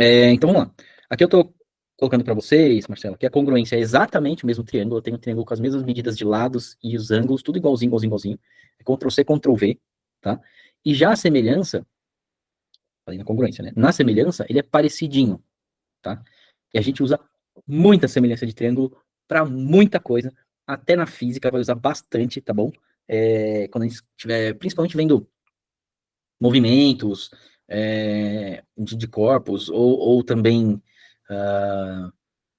Então vamos lá. Aqui eu tô colocando para vocês, Marcelo, que a congruência é exatamente o mesmo triângulo. Eu tenho um triângulo com as mesmas medidas de lados e os ângulos, tudo igualzinho, igualzinho, igualzinho. É Ctrl C, Ctrl V, tá? E já a semelhança, falei na congruência, né? Na semelhança, ele é parecidinho, tá? E a gente usa muita semelhança de triângulo para muita coisa, até na física vai usar bastante, tá bom? Quando a gente estiver, principalmente vendo movimentos de corpos, ou também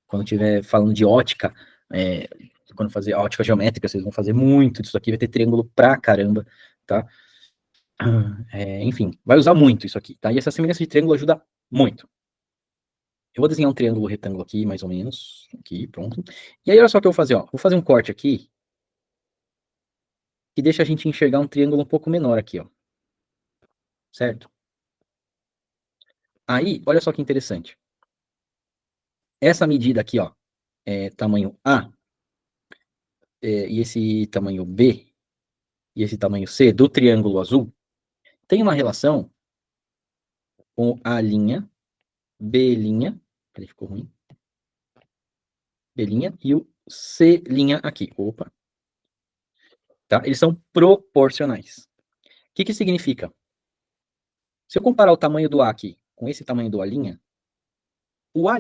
quando estiver falando de ótica, é, quando fazer ótica geométrica, vocês vão fazer muito disso aqui, vai ter triângulo pra caramba, tá? Enfim, vai usar muito isso aqui, tá? E essa semelhança de triângulo ajuda muito. Eu vou desenhar um triângulo retângulo aqui, mais ou menos. Aqui, pronto. E aí, olha só o que eu vou fazer, ó. Vou fazer um corte aqui, que deixa a gente enxergar um triângulo um pouco menor aqui, ó. Certo? Aí, olha só que interessante. Essa medida aqui, ó, tamanho A, e esse tamanho B, e esse tamanho C do triângulo azul, tem uma relação com A', B', peraí, ficou ruim, B' e o C' aqui. Opa, tá? Eles são proporcionais. O que que significa? Se eu comparar o tamanho do A aqui com esse tamanho do A', o A'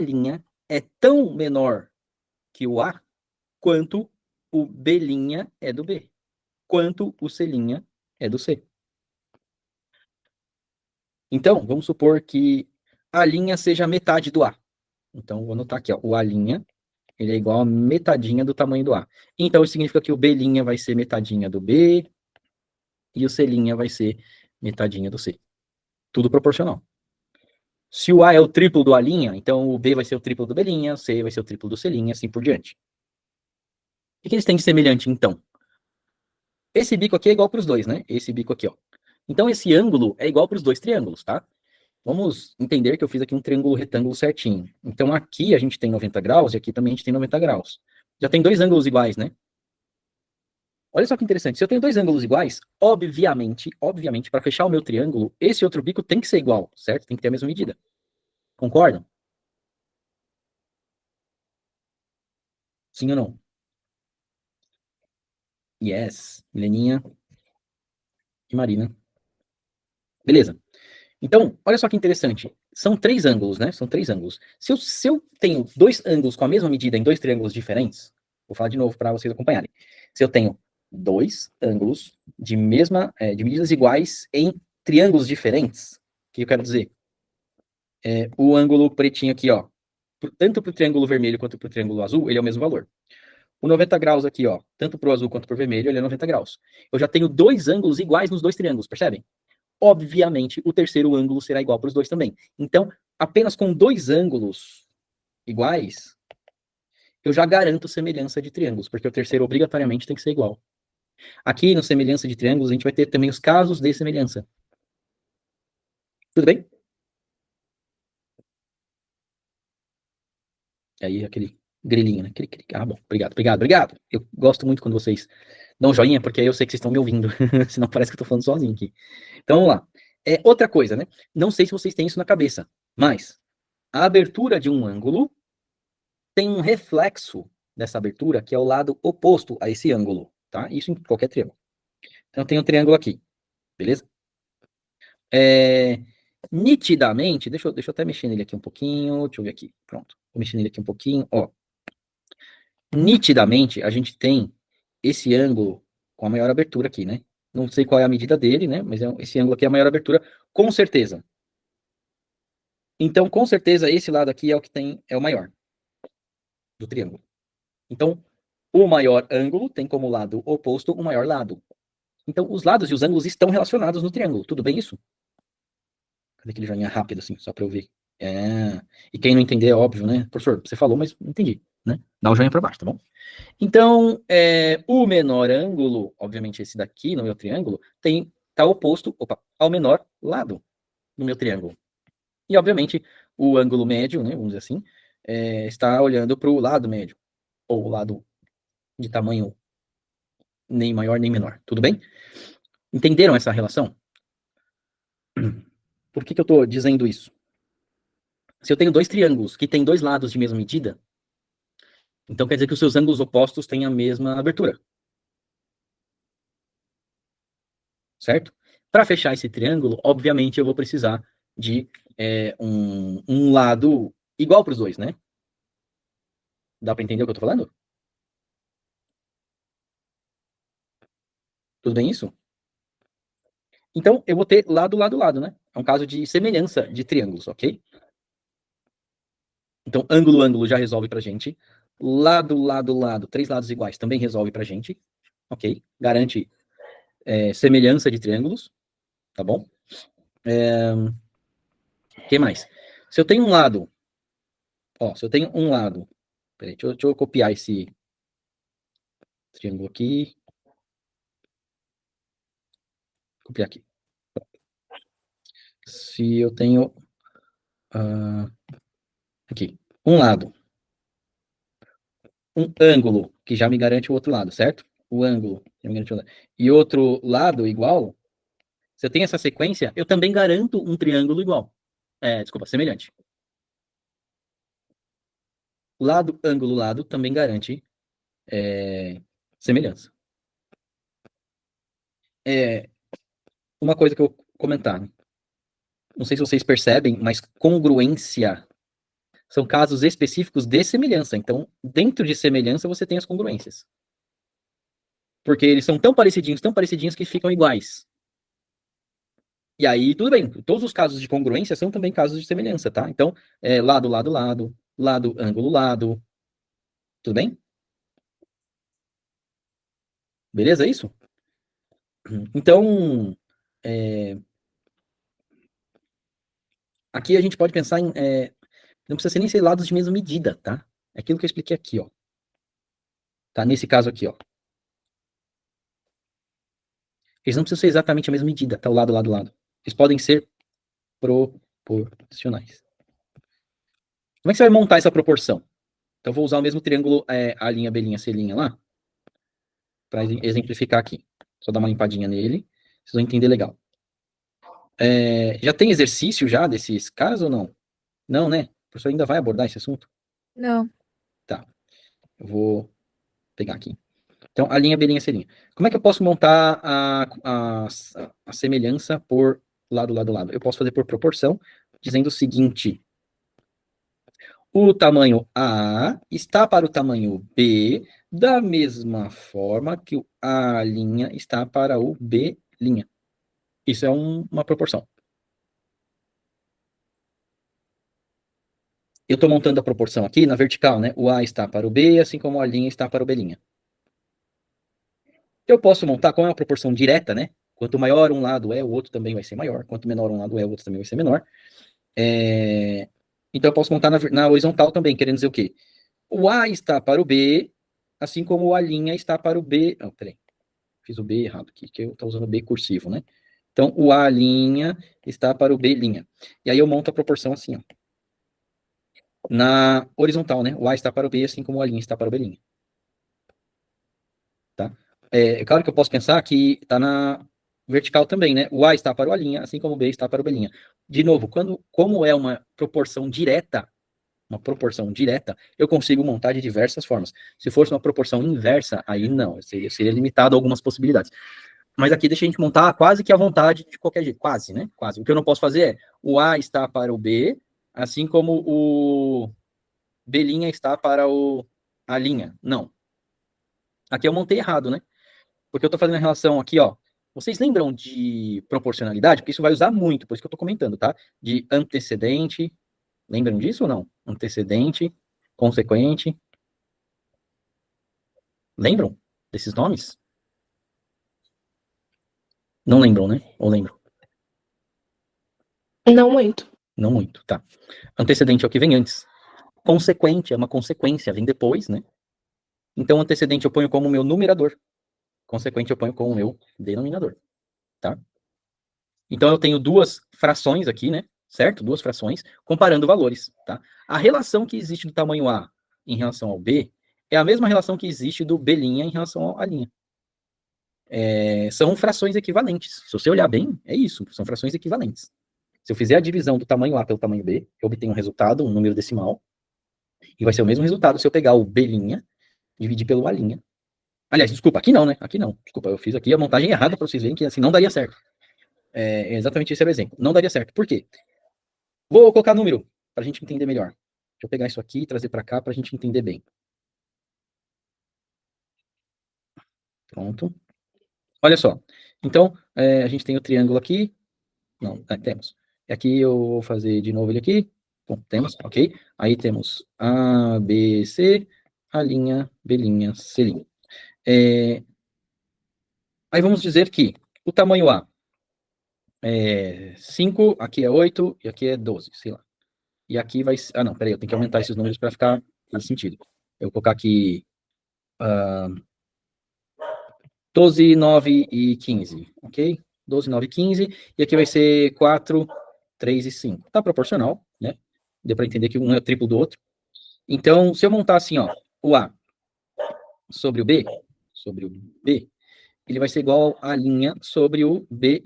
é tão menor que o A quanto o B' é do B, quanto o C' é do C. Então, vamos supor que A' seja metade do A. Então, vou anotar aqui, ó, o A', ele é igual a metadinha do tamanho do A. Então, isso significa que o B' vai ser metadinha do B e o C' vai ser metadinha do C. Tudo proporcional. Se o A é o triplo do A', então o B vai ser o triplo do B', o C vai ser o triplo do C', assim por diante. O que eles têm de semelhante, então? Esse bico aqui é igual para os dois, né? Esse bico aqui, ó. Então, esse ângulo é igual para os dois triângulos, tá? Vamos entender que eu fiz aqui um triângulo retângulo certinho. Então, aqui a gente tem 90 graus e aqui também a gente tem 90 graus. Já tem dois ângulos iguais, né? Olha só que interessante. Se eu tenho dois ângulos iguais, obviamente, para fechar o meu triângulo, esse outro bico tem que ser igual, certo? Tem que ter a mesma medida. Concordam? Sim ou não? Yes. Mileninha e Marina. Beleza. Então, olha só que interessante. São três ângulos, né? São três ângulos. Se eu tenho dois ângulos com a mesma medida em dois triângulos diferentes, vou falar de novo para vocês acompanharem. Se eu tenho dois ângulos de medidas iguais em triângulos diferentes, o que eu quero dizer? O ângulo pretinho aqui, ó, tanto para o triângulo vermelho quanto para o triângulo azul, ele é o mesmo valor. O 90 graus aqui, ó, tanto para o azul quanto para o vermelho, ele é 90 graus. Eu já tenho dois ângulos iguais nos dois triângulos, percebem? Obviamente, o terceiro ângulo será igual para os dois também. Então, apenas com dois ângulos iguais, eu já garanto semelhança de triângulos, porque o terceiro obrigatoriamente tem que ser igual. Aqui no semelhança de triângulos, a gente vai ter também os casos de semelhança. Tudo bem? E aí, aquele grilinho, né? Ah, bom, obrigado, obrigado, obrigado. Eu gosto muito quando vocês dão um joinha, porque aí eu sei que vocês estão me ouvindo, senão parece que eu tô falando sozinho aqui. Então, vamos lá. Outra coisa, né? Não sei se vocês têm isso na cabeça, mas a abertura de um ângulo tem um reflexo dessa abertura que é o lado oposto a esse ângulo, tá? Isso em qualquer triângulo. Então, tem um triângulo aqui, beleza? Nitidamente, deixa eu até mexer nele aqui um pouquinho, deixa eu ver aqui, pronto. Vou mexer nele aqui um pouquinho, ó. Nitidamente, a gente tem esse ângulo com a maior abertura aqui, né? Não sei qual é a medida dele, né? Mas esse ângulo aqui é a maior abertura, com certeza. Então, com certeza, esse lado aqui é o que tem, é o maior do triângulo. Então, o maior ângulo tem como lado oposto o maior lado. Então, os lados e os ângulos estão relacionados no triângulo. Tudo bem isso? Cadê aquele joinha rápido, assim, só para eu ver? E quem não entender, é óbvio, né? Professor, você falou, mas não entendi, né? Dá o joinha para baixo, tá bom? Então, o menor ângulo, obviamente esse daqui, no meu triângulo, tá oposto, ao menor lado no meu triângulo. E, obviamente, o ângulo médio, né, vamos dizer assim, está olhando para o lado médio, ou o lado de tamanho nem maior nem menor. Tudo bem? Entenderam essa relação? Por que eu estou dizendo isso? Se eu tenho dois triângulos que têm dois lados de mesma medida, então quer dizer que os seus ângulos opostos têm a mesma abertura. Certo? Para fechar esse triângulo, obviamente eu vou precisar de um lado igual para os dois, né? Dá para entender o que eu tô falando? Tudo bem isso? Então, eu vou ter lado, lado, lado, né? É um caso de semelhança de triângulos, ok? Então, ângulo, ângulo já resolve pra gente. Lado, lado, lado, três lados iguais também resolve pra gente, ok? Garante semelhança de triângulos, tá bom? O que mais? Se eu tenho um lado, ó, se eu tenho um lado, peraí, deixa eu copiar esse triângulo aqui, copiar aqui. Se eu tenho aqui um lado, um ângulo que já me garante o outro lado, certo? O ângulo já me garante o outro lado. E outro lado igual, se eu tenho essa sequência, eu também garanto um triângulo igual. Desculpa, semelhante. Lado, ângulo, lado também garante semelhança. Uma coisa que eu vou comentar, não sei se vocês percebem, mas congruência são casos específicos de semelhança. Então, dentro de semelhança, você tem as congruências. Porque eles são tão parecidinhos que ficam iguais. E aí, tudo bem. Todos os casos de congruência são também casos de semelhança, tá? Então, lado, lado, lado, lado, ângulo, lado. Tudo bem? Beleza, é isso? Então, aqui a gente pode pensar em. Não precisa ser nem ser lados de mesma medida, tá? É aquilo que eu expliquei aqui, ó. Tá? Nesse caso aqui, ó. Eles não precisam ser exatamente a mesma medida, tá? O lado, lado, lado. Eles podem ser proporcionais. Como é que você vai montar essa proporção? Então, eu vou usar o mesmo triângulo A', B', C' lá, para exemplificar aqui. Só dar uma limpadinha nele, vocês vão entender legal. Já tem exercício já desses casos ou não? Não, né? O professor ainda vai abordar esse assunto? Não. Tá, eu vou pegar aqui. Então, A', B', C'. Como é que eu posso montar a semelhança por lado, lado, lado? Eu posso fazer por proporção, dizendo o seguinte: o tamanho A está para o tamanho B, da mesma forma que o A' está para o B'. Isso é uma proporção. Eu estou montando a proporção aqui na vertical, né? O A está para o B, assim como a linha está para o B'. Eu posso montar com uma proporção direta, né? Quanto maior um lado o outro também vai ser maior. Quanto menor um lado o outro também vai ser menor. Então eu posso montar na horizontal também, querendo dizer o quê? O A está para o B, assim como o A' está para o B. Oh, peraí, fiz o B errado aqui, que eu estou usando o B cursivo, né? Então o A' está para o B'. E aí eu monto a proporção assim, ó. Na horizontal, né? O A está para o B, assim como o A' está para o B'. Tá? Claro que eu posso pensar que está na vertical também, né? O A está para o A', assim como o B está para o B'. De novo, como é uma proporção direta, eu consigo montar de diversas formas. Se fosse uma proporção inversa, aí não, seria limitado a algumas possibilidades. Mas aqui deixa a gente montar quase que à vontade de qualquer jeito, quase, né? Quase. O que eu não posso fazer é o A está para o B, assim como o B' está para o A'. Não. Aqui eu montei errado, né? Porque eu estou fazendo a relação aqui, ó. Vocês lembram de proporcionalidade? Porque isso vai usar muito, por isso que eu estou comentando, tá? De antecedente. Lembram disso ou não? Antecedente, consequente. Lembram desses nomes? Não lembram, né? Ou lembram? Não muito. Não muito, tá. Antecedente é o que vem antes. Consequente é uma consequência, vem depois, né? Então, antecedente eu ponho como meu numerador. Consequente eu ponho como meu denominador, tá? Então, eu tenho duas frações aqui, né? Certo? Duas frações, comparando valores, tá? A relação que existe do tamanho A em relação ao B é a mesma relação que existe do B' em relação ao A'. São frações equivalentes. Se você olhar bem, é isso, são frações equivalentes. Se eu fizer a divisão do tamanho A pelo tamanho B, eu obtenho um resultado, um número decimal, e vai ser o mesmo resultado se eu pegar o B', dividir pelo A'. Aliás, desculpa, aqui não, né? Aqui não. Desculpa, eu fiz aqui a montagem errada para vocês verem que assim não daria certo. Exatamente esse era o exemplo. Não daria certo. Por quê? Vou colocar número para a gente entender melhor. Deixa eu pegar isso aqui e trazer para cá para a gente entender bem. Pronto. Olha só. Então, a gente tem o triângulo aqui. Não, temos. Aqui eu vou fazer de novo ele aqui. Bom, temos, ok. Aí temos A, B, C, A', B', C'. Aí vamos dizer que o tamanho A é 5, aqui é 8 e aqui é 12, sei lá. E aqui vai... Ah, não, peraí, eu tenho que aumentar esses números para ficar faz sentido. Eu vou colocar aqui 12, 9 e 15, ok? 12, 9 e 15. E aqui vai ser 4, 3 e 5. Tá proporcional, né? Deu para entender que um é o triplo do outro. Então, se eu montar assim, ó, o A sobre o B, ele vai ser igual a linha sobre o B'.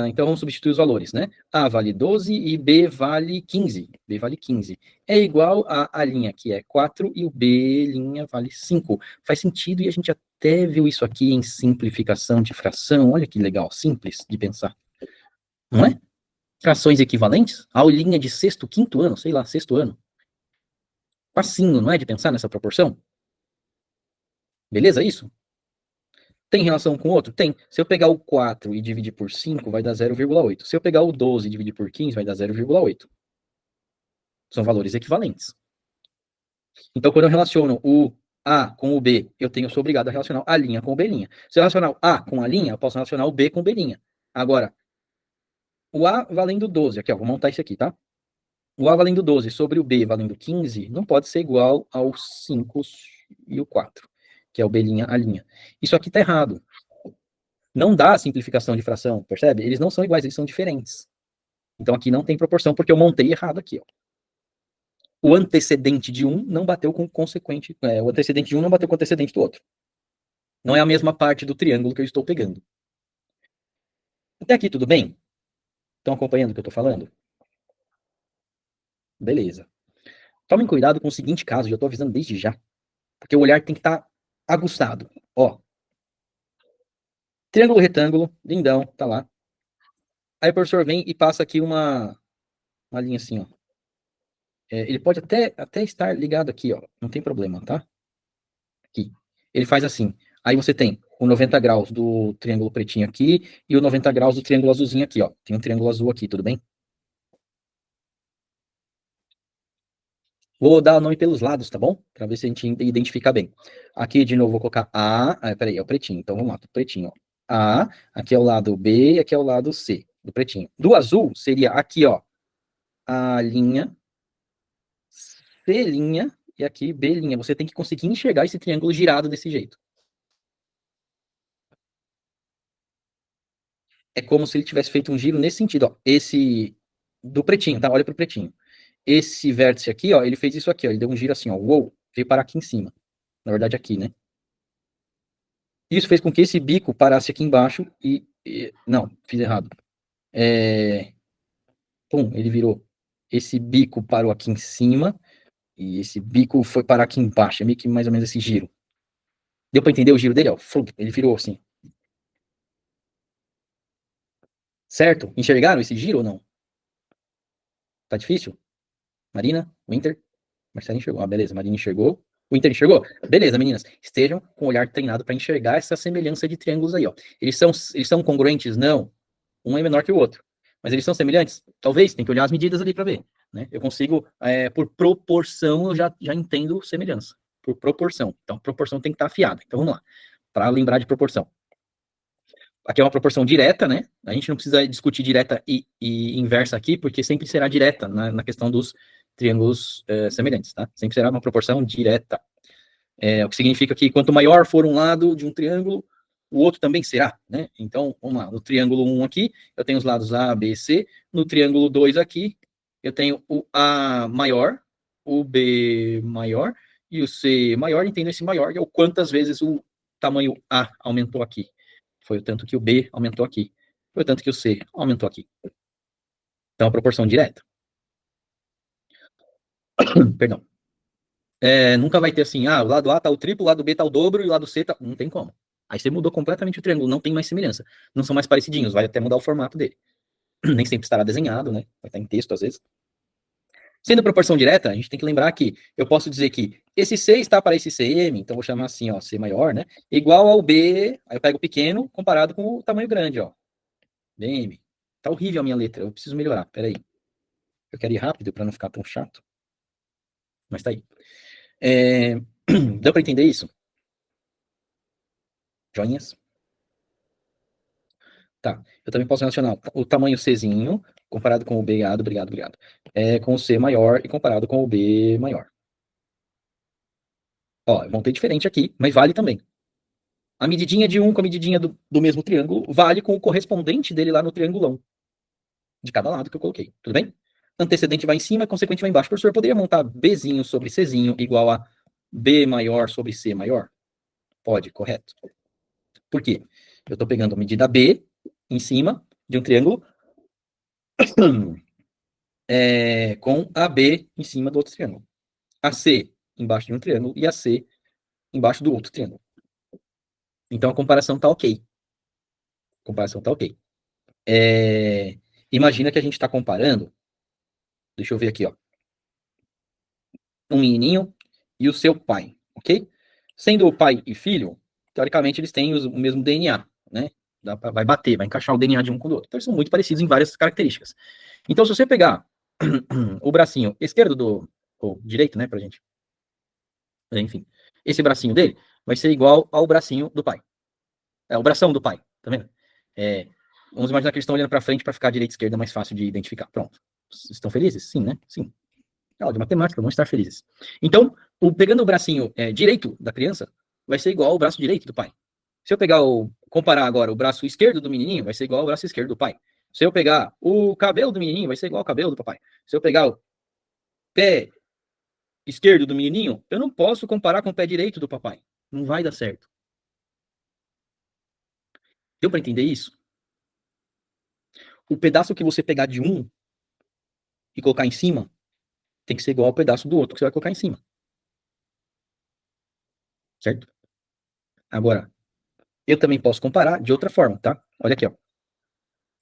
Então, vamos substituir os valores, né? A vale 12 e B vale 15. B vale 15. É igual a linha, que é 4, e o B' vale 5. Faz sentido, e a gente até viu isso aqui em simplificação de fração. Olha que legal, simples de pensar. Não é? Frações equivalentes? Aulinha de sexto, quinto ano, sei lá, sexto ano. Facinho, não é, de pensar nessa proporção? Beleza, isso? Tem relação com o outro? Tem. Se eu pegar o 4 e dividir por 5, vai dar 0,8. Se eu pegar o 12 e dividir por 15, vai dar 0,8. São valores equivalentes. Então, quando eu relaciono o A com o B, sou obrigado a relacionar a linha com o B'. Se eu relacionar o A com a linha, eu posso relacionar o B com o B'. Agora, o A valendo 12, aqui, ó, vou montar isso aqui, tá? O A valendo 12 sobre o B valendo 15 não pode ser igual ao 5 e o 4, que é o B', a linha. Isso aqui tá errado. Não dá simplificação de fração, percebe? Eles não são iguais, eles são diferentes. Então aqui não tem proporção, porque eu montei errado aqui, ó. O antecedente de um não bateu com o consequente. O antecedente de um não bateu com o antecedente do outro. Não é a mesma parte do triângulo que eu estou pegando. Até aqui tudo bem? Estão acompanhando o que eu estou falando? Beleza. Tomem cuidado com o seguinte caso, já estou avisando desde já. Porque o olhar tem que estar aguçado. Ó. Triângulo, retângulo, lindão, tá lá. Aí o professor vem e passa aqui uma linha assim, ó. Ele pode até estar ligado aqui, ó. Não tem problema, tá? Aqui. Ele faz assim. Aí você tem o 90 graus do triângulo pretinho aqui e o 90 graus do triângulo azulzinho aqui, ó. Tem um triângulo azul aqui, tudo bem? Vou dar o nome pelos lados, tá bom? Para ver se a gente identifica bem. Aqui, de novo, vou colocar A. Peraí, é o pretinho. Então, vamos lá, pretinho. Ó. A, aqui é o lado B, aqui é o lado C, do pretinho. Do azul, seria aqui, ó, A linha, C linha, e aqui B linha. Você tem que conseguir enxergar esse triângulo girado desse jeito. É como se ele tivesse feito um giro nesse sentido, ó. Esse do pretinho, tá? Olha pro pretinho. Esse vértice aqui, ó, ele fez isso aqui, ó. Ele deu um giro assim, ó. Uou, veio parar aqui em cima. Na verdade, aqui, né? Isso fez com que esse bico parasse aqui embaixo não, fiz errado. Pum, ele virou. Esse bico parou aqui em cima e esse bico foi parar aqui embaixo. É meio que mais ou menos esse giro. Deu para entender o giro dele? Ó? Ele virou assim. Certo? Enxergaram esse giro ou não? Tá difícil? Marina? Winter? Marcelo enxergou. Ah, beleza. Marina enxergou. O Inter enxergou? Beleza, meninas. Estejam com o olhar treinado para enxergar essa semelhança de triângulos aí, ó. Eles são congruentes? Não. Um é menor que o outro. Mas eles são semelhantes? Talvez. Tem que olhar as medidas ali para ver. Né? Eu consigo, por proporção, eu já entendo semelhança. Por proporção. Então, proporção tem que estar afiada. Então, vamos lá. Para lembrar de proporção. Aqui é uma proporção direta, né? A gente não precisa discutir direta e inversa aqui, porque sempre será direta na questão dos triângulos semelhantes, tá? Sempre será uma proporção direta. O que significa que quanto maior for um lado de um triângulo, o outro também será, né? Então, vamos lá, no triângulo 1 aqui, eu tenho os lados A, B e C, no triângulo 2 aqui, eu tenho o A maior, o B maior e o C maior, entendo esse maior, que é o quantas vezes o tamanho A aumentou aqui. Foi o tanto que o B aumentou aqui. Foi o tanto que o C aumentou aqui. Então, a proporção direta. Perdão. Nunca vai ter assim, o lado A tá o triplo, o lado B tá o dobro e o lado C tá. Não tem como. Aí você mudou completamente o triângulo, não tem mais semelhança. Não são mais parecidinhos, vai até mudar o formato dele. Nem sempre estará desenhado, né? Vai estar em texto às vezes. Sendo proporção direta, a gente tem que lembrar que eu posso dizer que esse C está para esse CM, então vou chamar assim, ó, C maior, né? Igual ao B, aí eu pego o pequeno comparado com o tamanho grande, ó. BM. Tá horrível a minha letra, eu preciso melhorar, peraí. Eu quero ir rápido para não ficar tão chato. Mas tá aí. Deu para entender isso? Joinhas? Tá. Eu também posso relacionar o tamanho Czinho comparado com o B, obrigado, com o C maior e comparado com o B maior. Ó, vão ter diferente aqui, mas vale também. A medidinha de um com a medidinha do mesmo triângulo vale com o correspondente dele lá no triangulão. De cada lado que eu coloquei. Tudo bem? Antecedente vai em cima, consequente vai embaixo. Professor, poderia montar Bzinho sobre Czinho igual a B maior sobre C maior? Pode, correto. Por quê? Eu estou pegando a medida B em cima de um triângulo com a B em cima do outro triângulo. A C embaixo de um triângulo e a C embaixo do outro triângulo. Então a comparação está ok. A comparação está ok. Imagina que a gente está comparando. Deixa eu ver aqui, ó. Um menininho e o seu pai, ok? Sendo o pai e filho, teoricamente eles têm o mesmo DNA, né? Vai bater, vai encaixar o DNA de um com o outro. Então eles são muito parecidos em várias características. Então, se você pegar o bracinho esquerdo ou direito, né, pra gente, enfim, esse bracinho dele vai ser igual ao bracinho do pai. É o bração do pai, tá vendo? Vamos imaginar que eles estão olhando para frente para ficar direita e esquerda mais fácil de identificar. Pronto. Estão felizes? Sim, né? Sim. Aula de matemática, vão estar felizes. Então, pegando o bracinho direito da criança, vai ser igual ao braço direito do pai. Se eu comparar agora o braço esquerdo do menininho, vai ser igual ao braço esquerdo do pai. Se eu pegar o cabelo do menininho, vai ser igual ao cabelo do papai. Se eu pegar o pé esquerdo do menininho, eu não posso comparar com o pé direito do papai. Não vai dar certo. Deu para entender isso? O pedaço que você pegar de um e colocar em cima tem que ser igual ao pedaço do outro que você vai colocar em cima. Certo? Agora, eu também posso comparar de outra forma, tá? Olha aqui, ó.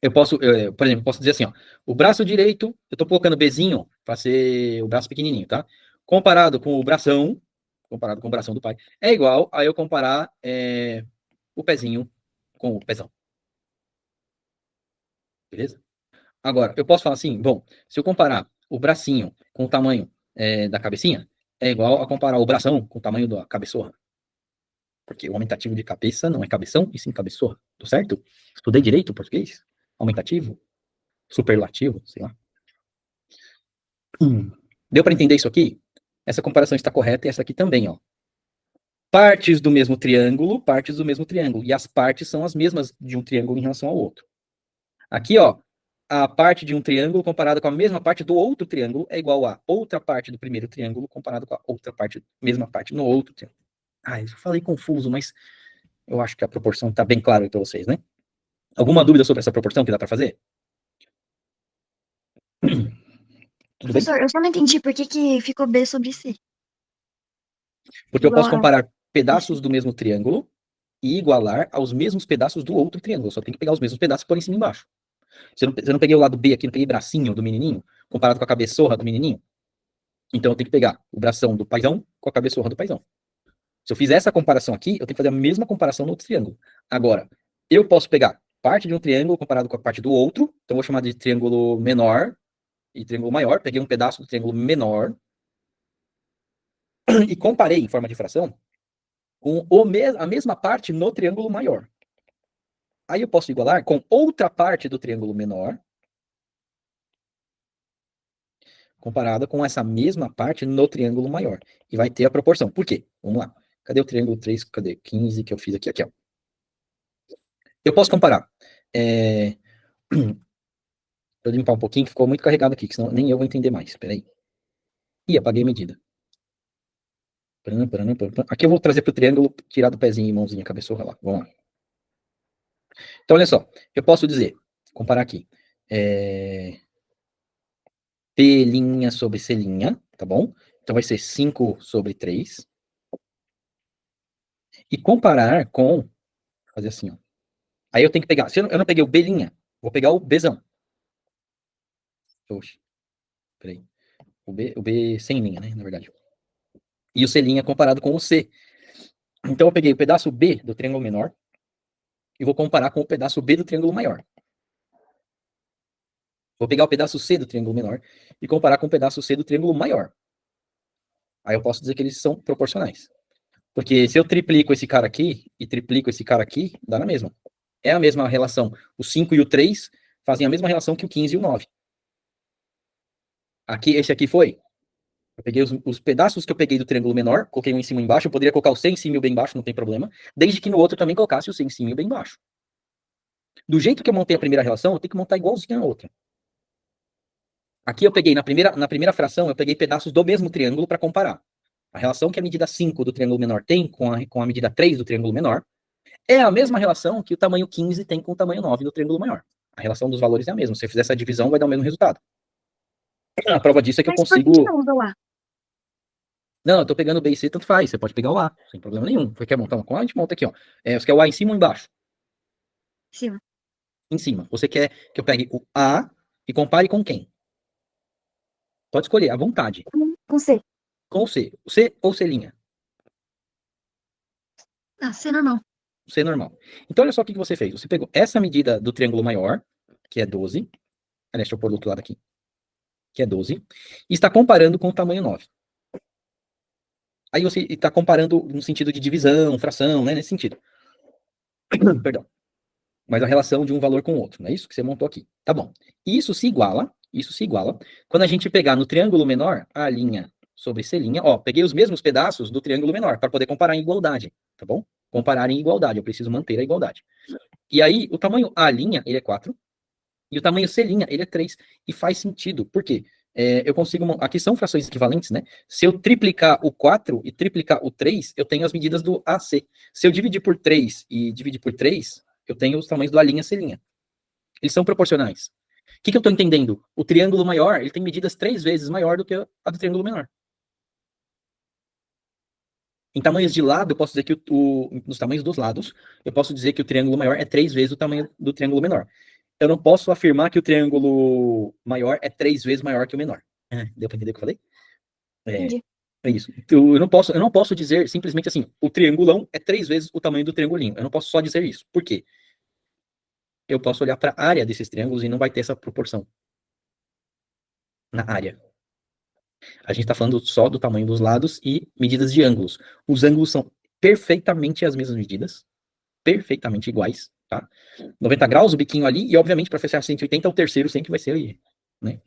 Por exemplo, posso dizer assim, ó, o braço direito, eu estou colocando Bzinho para ser o braço pequenininho, tá? Comparado com o bração, comparado com o bração do pai, é igual a eu comparar o pezinho com o pezão. Beleza? Agora, eu posso falar assim, bom, se eu comparar o bracinho com o tamanho da cabecinha, é igual a comparar o bração com o tamanho da cabeçorra. Porque o aumentativo de cabeça não é cabeção, e sim cabeçorra. Tô certo? Estudei direito português? Aumentativo? Superlativo? Sei lá. Deu para entender isso aqui? Essa comparação está correta e essa aqui também, ó. Partes do mesmo triângulo, partes do mesmo triângulo. E as partes são as mesmas de um triângulo em relação ao outro. Aqui, ó, a parte de um triângulo comparada com a mesma parte do outro triângulo é igual a outra parte do primeiro triângulo comparada com a outra parte, mesma parte no outro triângulo. Eu falei confuso, mas eu acho que a proporção está bem clara para vocês, né? Alguma dúvida sobre essa proporção que dá para fazer? Tudo bem? Professor, eu só não entendi por que ficou B sobre C. Porque eu Igual posso a comparar esse. pedaços do mesmo triângulo e igualar aos mesmos pedaços do outro triângulo. Eu só tenho que pegar os mesmos pedaços e pôr em cima e embaixo. Se eu não peguei o lado B aqui, não peguei bracinho do menininho, comparado com a cabeçorra do menininho, então eu tenho que pegar o bração do paizão com a cabeçorra do paizão. Se eu fizer essa comparação aqui, eu tenho que fazer a mesma comparação no outro triângulo. Agora, eu posso pegar parte de um triângulo comparado com a parte do outro, então eu vou chamar de triângulo menor e triângulo maior. Peguei um pedaço do triângulo menor e comparei em forma de fração com a mesma parte no triângulo maior. Aí eu posso igualar com outra parte do triângulo menor comparada com essa mesma parte no triângulo maior. E vai ter a proporção. Por quê? Vamos lá. Cadê o triângulo 3? Cadê? 15 que eu fiz aqui. Aqui, ó. Eu posso comparar. Vou limpar um pouquinho, que ficou muito carregado aqui, que senão nem eu vou entender mais. Peraí. Ih, apaguei a medida. Aqui eu vou trazer para o triângulo, tirar do pezinho e mãozinha, cabeçorra lá. Vamos lá. Então, olha só. Eu posso dizer, comparar aqui. P' sobre C', tá bom? Então vai ser 5 sobre 3. E comparar com, fazer assim, ó. Aí eu tenho que pegar, se eu não peguei o B', vou pegar o Bzão. Oxe, peraí. O B sem linha, né, na verdade. E o C' comparado com o C. Então eu peguei o pedaço B do triângulo menor e vou comparar com o pedaço B do triângulo maior. Vou pegar o pedaço C do triângulo menor e comparar com o pedaço C do triângulo maior. Aí eu posso dizer que eles são proporcionais. Porque se eu triplico esse cara aqui e triplico esse cara aqui, dá na mesma. É a mesma relação. O 5 e o 3 fazem a mesma relação que o 15 e o 9. Aqui, esse aqui foi. Eu peguei os pedaços que eu peguei do triângulo menor, coloquei um em cima e embaixo. Eu poderia colocar o C em cima e o B embaixo, não tem problema. Desde que no outro eu também colocasse o C em cima e o B embaixo. Do jeito que eu montei a primeira relação, eu tenho que montar igualzinho a outra. Aqui eu peguei, na primeira fração, eu peguei pedaços do mesmo triângulo para comparar. A relação que a medida 5 do triângulo menor tem com a medida 3 do triângulo menor é a mesma relação que o tamanho 15 tem com o tamanho 9 do triângulo maior. A relação dos valores é a mesma. Se você fizer essa divisão, vai dar o mesmo resultado. A prova disso é que eu Mas por que que consigo. não usa o A? Não, eu tô pegando o B e C, tanto faz. Você pode pegar o A, sem problema nenhum. Você quer montar uma? A gente monta aqui, ó. Você quer o A em cima ou embaixo? Cima. Em cima. Você quer que eu pegue o A e compare com quem? Pode escolher, à vontade. Com C. Com o C. O C ou C'? Ah, C normal. O C normal. Então, olha só o que você fez. Você pegou essa medida do triângulo maior, que é 12. Aliás, deixa eu pôr do outro lado aqui. Que é 12. E está comparando com o tamanho 9. Aí você está comparando no sentido de divisão, fração, né? Nesse sentido. Perdão. Mas a relação de um valor com o outro, não é isso que você montou aqui. Tá bom. Isso se iguala, quando a gente pegar no triângulo menor a linha sobre C', ó, peguei os mesmos pedaços do triângulo menor para poder comparar em igualdade, tá bom? Comparar em igualdade, eu preciso manter a igualdade. E aí, o tamanho A', ele é 4, e o tamanho C', ele é 3, e faz sentido, por quê? Eu consigo, aqui são frações equivalentes, né? Se eu triplicar o 4 e triplicar o 3, eu tenho as medidas do AC. Se eu dividir por 3 e dividir por 3, eu tenho os tamanhos do A', C'. Eles são proporcionais. O que eu estou entendendo? O triângulo maior, ele tem medidas 3 vezes maior do que a do triângulo menor. Em tamanhos de lado, eu posso dizer que nos tamanhos dos lados, eu posso dizer que o triângulo maior é 3 vezes o tamanho do triângulo menor. Eu não posso afirmar que o triângulo maior é 3 vezes maior que o menor. Deu para entender o que eu falei? Entendi. É isso. Eu não posso dizer simplesmente assim, o triangulão é 3 vezes o tamanho do triangulinho. Eu não posso só dizer isso. Por quê? Eu posso olhar para a área desses triângulos e não vai ter essa proporção na área. A gente está falando só do tamanho dos lados e medidas de ângulos. Os ângulos são perfeitamente as mesmas medidas, perfeitamente iguais, tá? 90 graus, o biquinho ali, e obviamente para fechar 180, o terceiro sempre vai ser, né?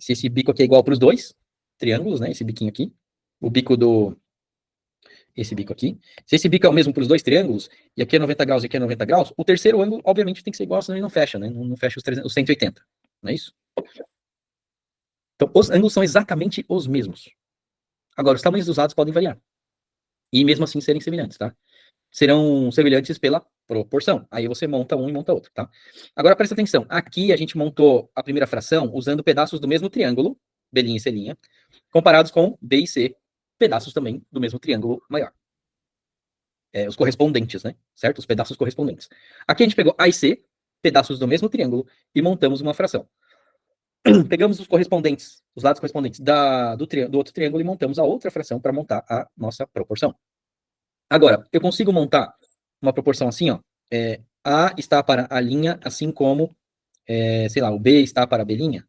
Se esse bico aqui é igual para os dois triângulos, né? Esse biquinho aqui, o bico do... esse bico aqui. Se esse bico é o mesmo para os dois triângulos, e aqui é 90 graus e aqui é 90 graus, o terceiro ângulo, obviamente, tem que ser igual, senão ele não fecha, né? Não fecha os 180, não é isso? Então, os ângulos são exatamente os mesmos. Agora, os tamanhos dos lados podem variar. E mesmo assim serem semelhantes, tá? Serão semelhantes pela proporção. Aí você monta um e monta outro, tá? Agora presta atenção. Aqui a gente montou a primeira fração usando pedaços do mesmo triângulo, B' e C', comparados com B e C, pedaços também do mesmo triângulo maior. Os correspondentes, né? Certo? Os pedaços correspondentes. Aqui a gente pegou A e C, pedaços do mesmo triângulo, e montamos uma fração. Pegamos os correspondentes, os lados correspondentes do outro triângulo e montamos a outra fração para montar a nossa proporção. Agora, eu consigo montar uma proporção assim, ó. A está para a linha, assim como, sei lá, o B está para a B'.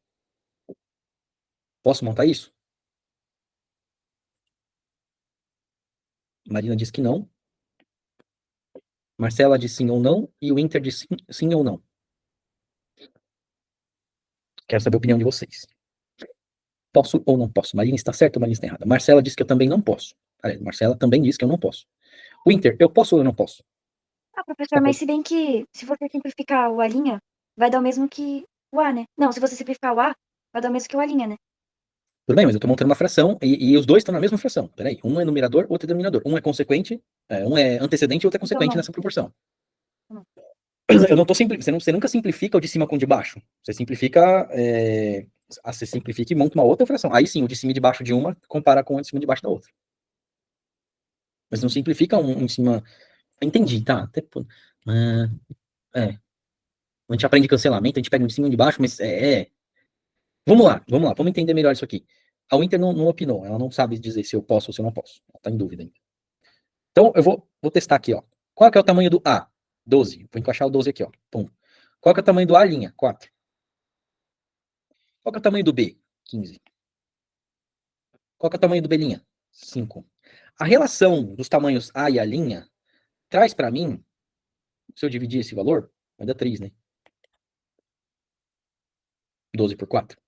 Posso montar isso? Marina diz que não. Marcela diz sim ou não. E o Inter diz sim ou não. Quero saber a opinião de vocês. Posso ou não posso? Marina está certa ou Marina está errada? Marcela diz que eu também não posso. Marcela também diz que eu não posso. O Inter, eu posso ou eu não posso? Ah, professor, mas se bem que se você simplificar o A', vai dar o mesmo que o A, né? Não, se você simplificar o A, vai dar o mesmo que o A', né? Tudo bem, mas eu estou montando uma fração e os dois estão na mesma fração. Peraí, um é numerador, outro é denominador. Um é consequente, um é antecedente e outro é consequente Então, nessa proporção. não. Eu não tô você nunca simplifica o de cima com o de baixo. Você simplifica Você simplifica e monta uma outra fração. Aí sim, o de cima e de baixo de uma compara com o de cima e de baixo da outra. Mas não simplifica um em cima. Entendi, tá? Até, é. A gente aprende cancelamento, a gente pega um de cima e um de baixo, mas Vamos lá, vamos entender melhor isso aqui. A Winter não opinou, ela não sabe dizer se eu posso ou se eu não posso. Ela tá em dúvida ainda. Então, eu vou testar aqui, ó. Qual que é o tamanho do A? 12. Vou encaixar o 12 aqui, ó. Pum. Qual que é o tamanho do A'? 4. Qual que é o tamanho do B? 15. Qual que é o tamanho do B'? 5. A relação dos tamanhos A e A' traz para mim, se eu dividir esse valor, vai dar 3, né? 12 por 4.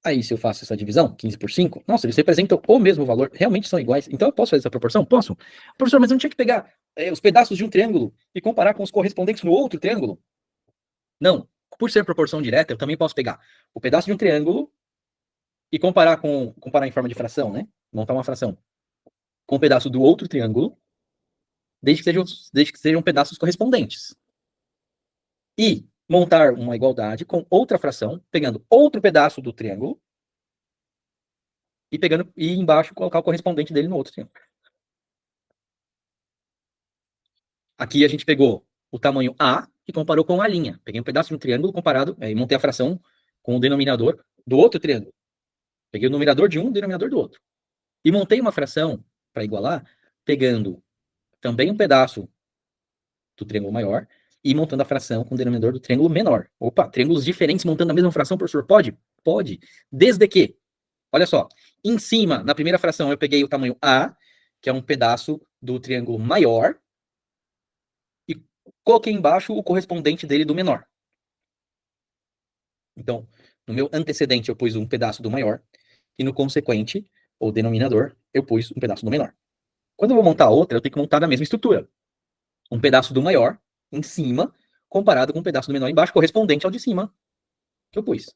Aí, se eu faço essa divisão, 15 por 5, nossa, eles representam o mesmo valor, realmente são iguais. Então, eu posso fazer essa proporção? Posso. Professor, mas eu não tinha que pegar os pedaços de um triângulo e comparar com os correspondentes no outro triângulo? Não. Por ser proporção direta, eu também posso pegar o pedaço de um triângulo e comparar em forma de fração, né? Montar uma fração com um pedaço do outro triângulo, desde que sejam pedaços correspondentes. E montar uma igualdade com outra fração, pegando outro pedaço do triângulo e embaixo colocar o correspondente dele no outro triângulo. Aqui a gente pegou o tamanho A e comparou com a linha. Peguei um pedaço de um triângulo comparado e montei a fração com o denominador do outro triângulo. Peguei o numerador de um e o denominador do outro. E montei uma fração para igualar, pegando também um pedaço do triângulo maior e montando a fração com o denominador do triângulo menor. Opa, triângulos diferentes montando a mesma fração, professor? Pode? Pode. Desde que, olha só, em cima, na primeira fração, eu peguei o tamanho A, que é um pedaço do triângulo maior, e coloquei embaixo o correspondente dele do menor. Então, no meu antecedente, eu pus um pedaço do maior, e no consequente, ou denominador, eu pus um pedaço do menor. Quando eu vou montar outra, eu tenho que montar da mesma estrutura. Um pedaço do maior em cima, comparado com um pedaço do menor embaixo, correspondente ao de cima que eu pus.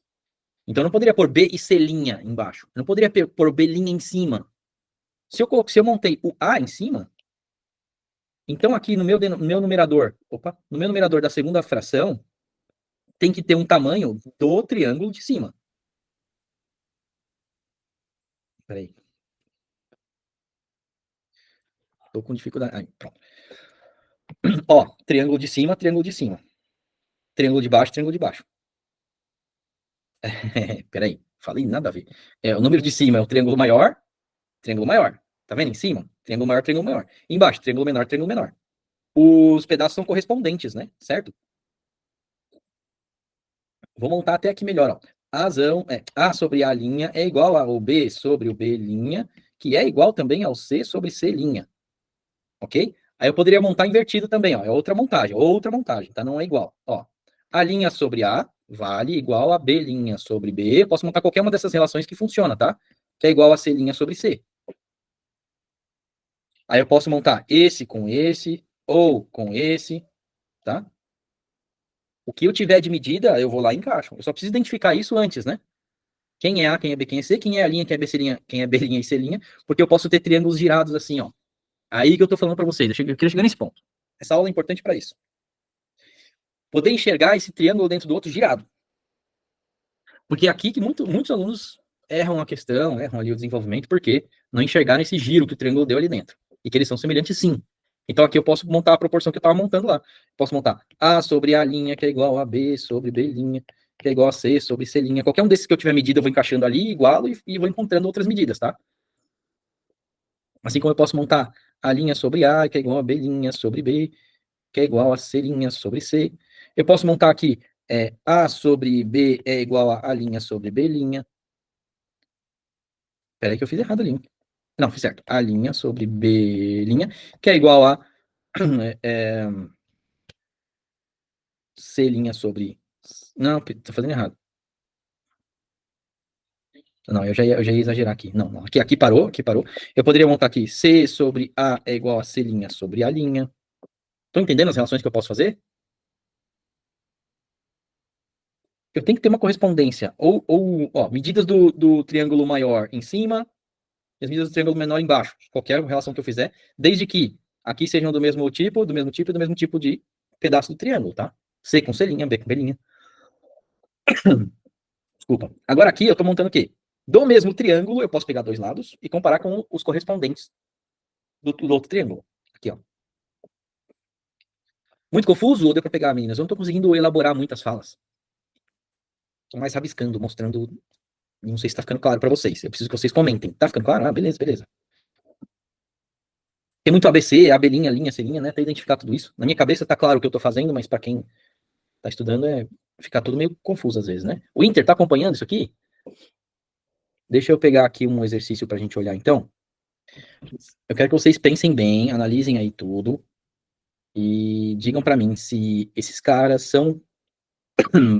Então, eu não poderia pôr B e C' embaixo. Eu não poderia pôr B' em cima. Se eu montei o A em cima, então aqui no meu numerador, no meu numerador da segunda fração, tem que ter um tamanho do triângulo de cima. Peraí. Tô com dificuldade. Aí, pronto. Ó, triângulo de cima, triângulo de cima. Triângulo de baixo, triângulo de baixo. Peraí, falei nada a ver. O número de cima é o triângulo maior, triângulo maior. Tá vendo? Em cima, triângulo maior, triângulo maior. Embaixo, triângulo menor, triângulo menor. Os pedaços são correspondentes, né? Certo? Vou montar até aqui melhor, ó. A sobre A' é igual ao B sobre o B', que é igual também ao C sobre C'. Ok? Aí eu poderia montar invertido também, ó. É outra montagem, tá? Não é igual. Ó, A' sobre A vale igual a B' sobre B. Eu posso montar qualquer uma dessas relações que funciona, tá? Que é igual a C' sobre C. Aí eu posso montar esse com esse, ou com esse, tá? O que eu tiver de medida, eu vou lá e encaixo. Eu só preciso identificar isso antes, né? Quem é A, quem é B, quem é C, quem é a linha, quem é B', quem é B' e C', porque eu posso ter triângulos girados assim, ó. Aí que eu tô falando para vocês, eu queria chegar nesse ponto. Essa aula é importante para isso. Poder enxergar esse triângulo dentro do outro girado. Porque é aqui que muitos alunos erram a questão, erram ali o desenvolvimento, porque não enxergaram esse giro que o triângulo deu ali dentro. E que eles são semelhantes sim. Então aqui eu posso montar a proporção que eu estava montando lá. Posso montar A sobre A', que é igual a B sobre B', que é igual a C sobre C'. Qualquer um desses que eu tiver medida, eu vou encaixando ali, igualo, e vou encontrando outras medidas, tá? Assim como eu posso montar A' sobre A, que é igual a B' sobre B, que é igual a C' sobre C. Eu posso montar aqui A sobre B é igual a A' sobre B'. Peraí que eu fiz errado ali. Não, fiz certo. A' sobre B', que é igual a é, C' sobre... Não, tô fazendo errado. Não, eu já ia exagerar aqui. Não, não. Aqui parou, aqui parou. Eu poderia montar aqui C sobre A é igual a C' sobre A'. Estão entendendo as relações que eu posso fazer? Eu tenho que ter uma correspondência. Ó, medidas do triângulo maior em cima e as medidas do triângulo menor embaixo. Qualquer relação que eu fizer, desde que aqui sejam do mesmo tipo, do mesmo tipo e do mesmo tipo de pedaço do triângulo, tá? C com C', B com B'. Desculpa. Agora aqui eu estou montando o quê? Do mesmo triângulo, eu posso pegar dois lados e comparar com os correspondentes do outro triângulo. Aqui, ó. Muito confuso? Ou deu para pegar, meninas? Eu não estou conseguindo elaborar muitas falas. Estou mais rabiscando, mostrando. Não sei se está ficando claro para vocês. Eu preciso que vocês comentem. Tá ficando claro? Ah, beleza, beleza. Tem muito ABC, abelhinha, linha, selinha, né? Até identificar tudo isso. Na minha cabeça tá claro o que eu tô fazendo, mas para quem tá estudando fica tudo meio confuso às vezes, né? O Inter tá acompanhando isso aqui? Deixa eu pegar aqui um exercício pra gente olhar então. Eu quero que vocês pensem bem, analisem aí tudo e digam para mim se esses caras são,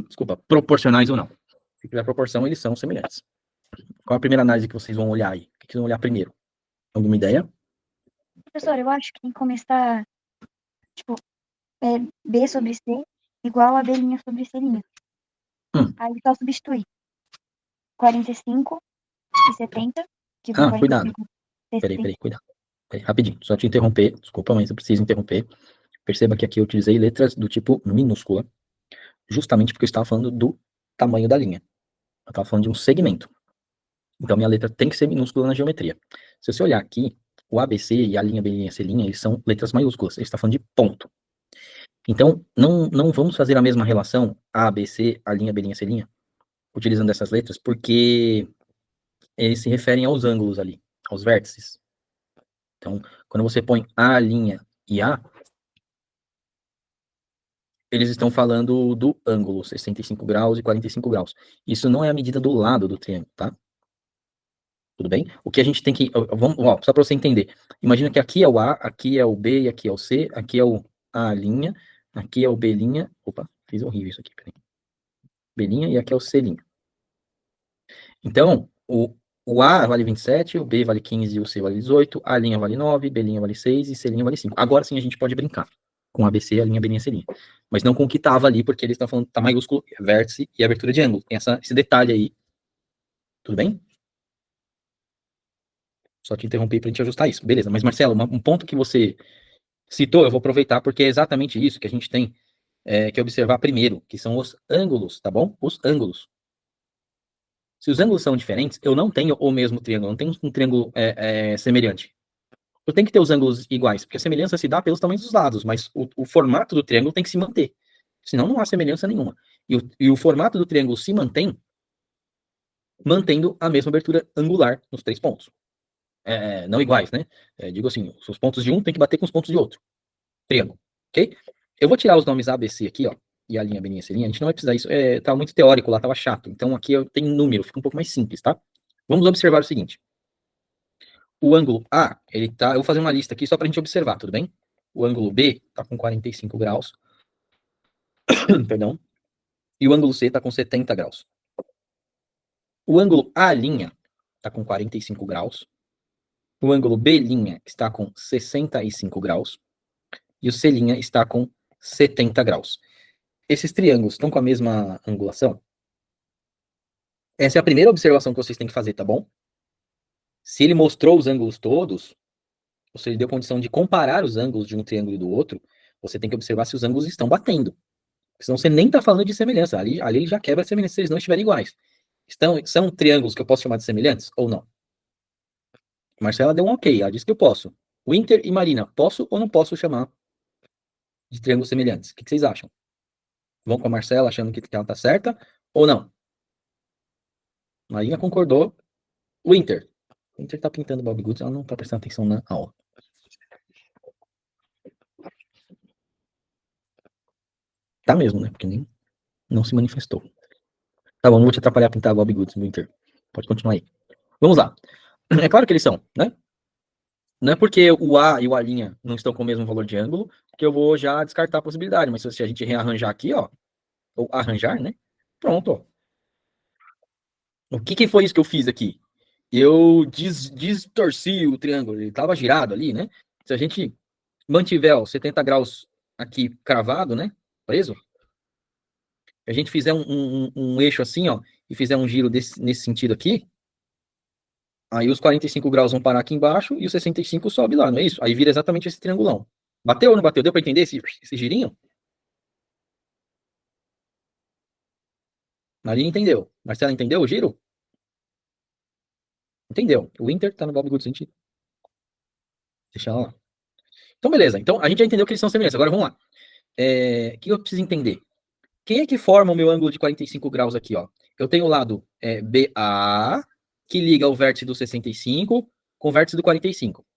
desculpa, proporcionais ou não. Se tiver proporção, eles são semelhantes. Qual a primeira análise que vocês vão olhar aí? O que vocês vão olhar primeiro? Alguma ideia? Professor, eu acho que tem que começar, tipo, B sobre C igual a abelhinha sobre selinha. Aí só substituir 45 e 70, que Ah, cuidado. 45 e 70. Peraí, cuidado. Peraí, rapidinho, só te interromper. Desculpa, mas eu preciso interromper. Perceba que aqui eu utilizei letras do tipo minúscula, justamente porque eu estava falando do tamanho da linha. Eu estava falando de um segmento. Então, minha letra tem que ser minúscula na geometria. Se você olhar aqui, o ABC e a linha, B, linha, C, linha, eles são letras maiúsculas. Ele está falando de ponto. Então, não vamos fazer a mesma relação A, B, C, a linha, B, linha, C, linha, utilizando essas letras, porque eles se referem aos ângulos ali, aos vértices. Então, quando você põe A, linha e A, eles estão falando do ângulo, 65 graus e 45 graus. Isso não é a medida do lado do triângulo, tá? Tudo bem? O que a gente tem que. Vamos, ó, só para você entender. Imagina que aqui é o A, aqui é o B e aqui é o C, aqui é o A linha, aqui é o B linha. Opa, fiz horrível isso aqui, peraí. B linha e aqui é o C linha. Então, o A vale 27, o B vale 15 e o C vale 18, A linha vale 9, B linha vale 6 e C linha vale 5. Agora sim a gente pode brincar com ABC, a linha, B linha, C linha. Mas não com o que estava ali, porque eles estão falando tá maiúsculo, vértice e abertura de ângulo. Tem esse detalhe aí. Tudo bem? Só te interrompi para a gente ajustar isso. Beleza, mas Marcelo, um ponto que você citou, eu vou aproveitar, porque é exatamente isso que a gente tem que observar primeiro, que são os ângulos, tá bom? Os ângulos. Se os ângulos são diferentes, eu não tenho o mesmo triângulo, não tenho um triângulo semelhante. Eu tenho que ter os ângulos iguais, porque a semelhança se dá pelos tamanhos dos lados, mas o formato do triângulo tem que se manter. Senão não há semelhança nenhuma. E o formato do triângulo se mantém mantendo a mesma abertura angular nos três pontos. Não iguais, né? Digo assim, os pontos de um tem que bater com os pontos de outro. Triângulo, ok? Eu vou tirar os nomes A, B, C aqui, ó, e a linha, B, linha, C, linha. A gente não vai precisar isso. Tava muito teórico lá, tava chato. Então aqui eu tenho número, fica um pouco mais simples, tá? Vamos observar o seguinte. O ângulo A, ele tá. Eu vou fazer uma lista aqui só pra gente observar, tudo bem? O ângulo B tá com 45 graus. Perdão. E o ângulo C tá com 70 graus. O ângulo A' tá com 45 graus. O ângulo B' está com 65 graus. E o C' está com 70 graus. Esses triângulos estão com a mesma angulação? Essa é a primeira observação que vocês têm que fazer, tá bom? Se ele mostrou os ângulos todos, ou se ele deu condição de comparar os ângulos de um triângulo e do outro, você tem que observar se os ângulos estão batendo. Senão você nem está falando de semelhança. Ali ele já quebra a semelhança se eles não estiverem iguais. São triângulos que eu posso chamar de semelhantes ou não? Marcela deu um ok, ela disse que eu posso. Winter e Marina, posso ou não posso chamar de triângulos semelhantes? O que vocês acham? Vão com a Marcela achando que ela está certa ou não? Marina concordou. Winter. Winter tá pintando Bob Goods, ela não tá prestando atenção na aula. Tá mesmo, né? Porque nem não se manifestou. Tá bom, não vou te atrapalhar a pintar Bob Goods, Winter. Pode continuar aí. Vamos lá. É claro que eles são, né? Não é porque o A e o A' não estão com o mesmo valor de ângulo que eu vou já descartar a possibilidade. Mas se a gente rearranjar aqui, ó, ou arranjar, né? Pronto, ó. O que foi isso que eu fiz aqui? Eu distorci o triângulo, ele estava girado ali, né? Se a gente mantiver ó, 70 graus aqui cravado, né? Preso, a gente fizer um eixo assim, ó, e fizer um giro nesse sentido aqui, aí os 45 graus vão parar aqui embaixo e os 65 sobe lá, não é isso? Aí vira exatamente esse triangulão. Bateu ou não bateu? Deu para entender esse girinho? Marina entendeu. Marcela entendeu o giro? Entendeu. O Inter tá no Bob Good sentido. Deixa ela lá. Então, beleza. Então, a gente já entendeu que eles são semelhantes. Agora, vamos lá. O que eu preciso entender? Quem é que forma o meu ângulo de 45 graus aqui, ó? Eu tenho o lado BA, que liga o vértice do 65 com o vértice do 45.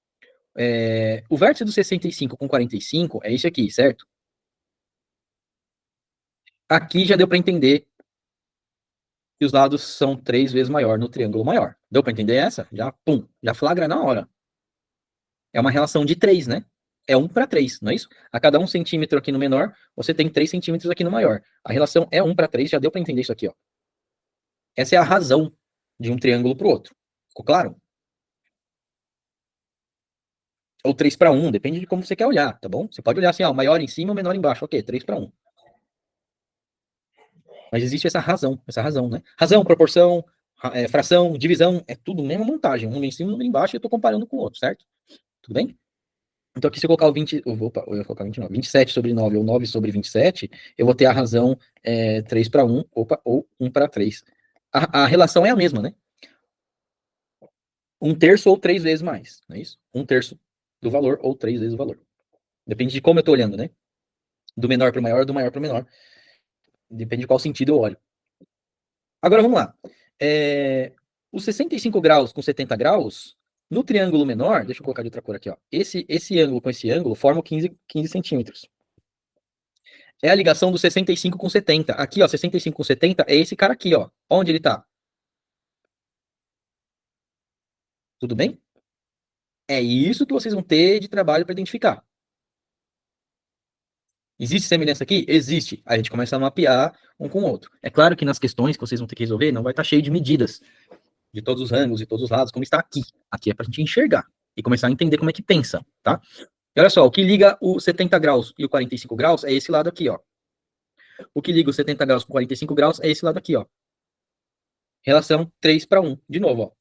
O vértice do 65 com 45 é esse aqui, certo? Aqui já deu para entender que os lados são 3 vezes maior no triângulo maior. Deu para entender essa? Já, pum, já flagra na hora. É uma relação de 3, né? É 1 para 3, não é isso? A cada 1 centímetro aqui no menor, você tem 3 centímetros aqui no maior. A relação é 1 para 3, já deu para entender isso aqui, ó. Essa é a razão de um triângulo para o outro. Ficou claro? Ou 3 para 1, depende de como você quer olhar, tá bom? Você pode olhar assim, ó, o maior em cima, o menor embaixo. Ok, 3 para 1. Mas existe essa razão, né? Razão, proporção, fração, divisão, é tudo mesma montagem. Um em cima, um embaixo, e eu tô comparando com o outro, certo? Tudo bem? Então aqui se eu colocar o 20, eu ia colocar 29, 27 sobre 9 ou 9 sobre 27, eu vou ter a razão 3 para 1, ou 1 para 3. A relação é a mesma, né? 1/3 ou 3 vezes mais, não é isso? 1/3 do valor ou 3 vezes o valor. Depende de como eu tô olhando, né? Do menor para o maior, do maior para o menor. Depende de qual sentido eu olho. Agora vamos lá. Os 65 graus com 70 graus, no triângulo menor, deixa eu colocar de outra cor aqui, ó. Esse ângulo com esse ângulo formam 15 centímetros. É a ligação do 65 com 70. Aqui, ó, 65 com 70 é esse cara aqui, ó. Onde ele tá? Tudo bem? É isso que vocês vão ter de trabalho para identificar. Existe semelhança aqui? Existe. Aí a gente começa a mapear um com o outro. É claro que nas questões que vocês vão ter que resolver, não vai estar cheio de medidas de todos os ângulos e todos os lados, como está aqui. Aqui é para a gente enxergar e começar a entender como é que pensa, tá? E olha só, o que liga o 70 graus e o 45 graus é esse lado aqui, ó. O que liga o 70 graus com 45 graus é esse lado aqui, ó. Relação 3 para 1, de novo, ó.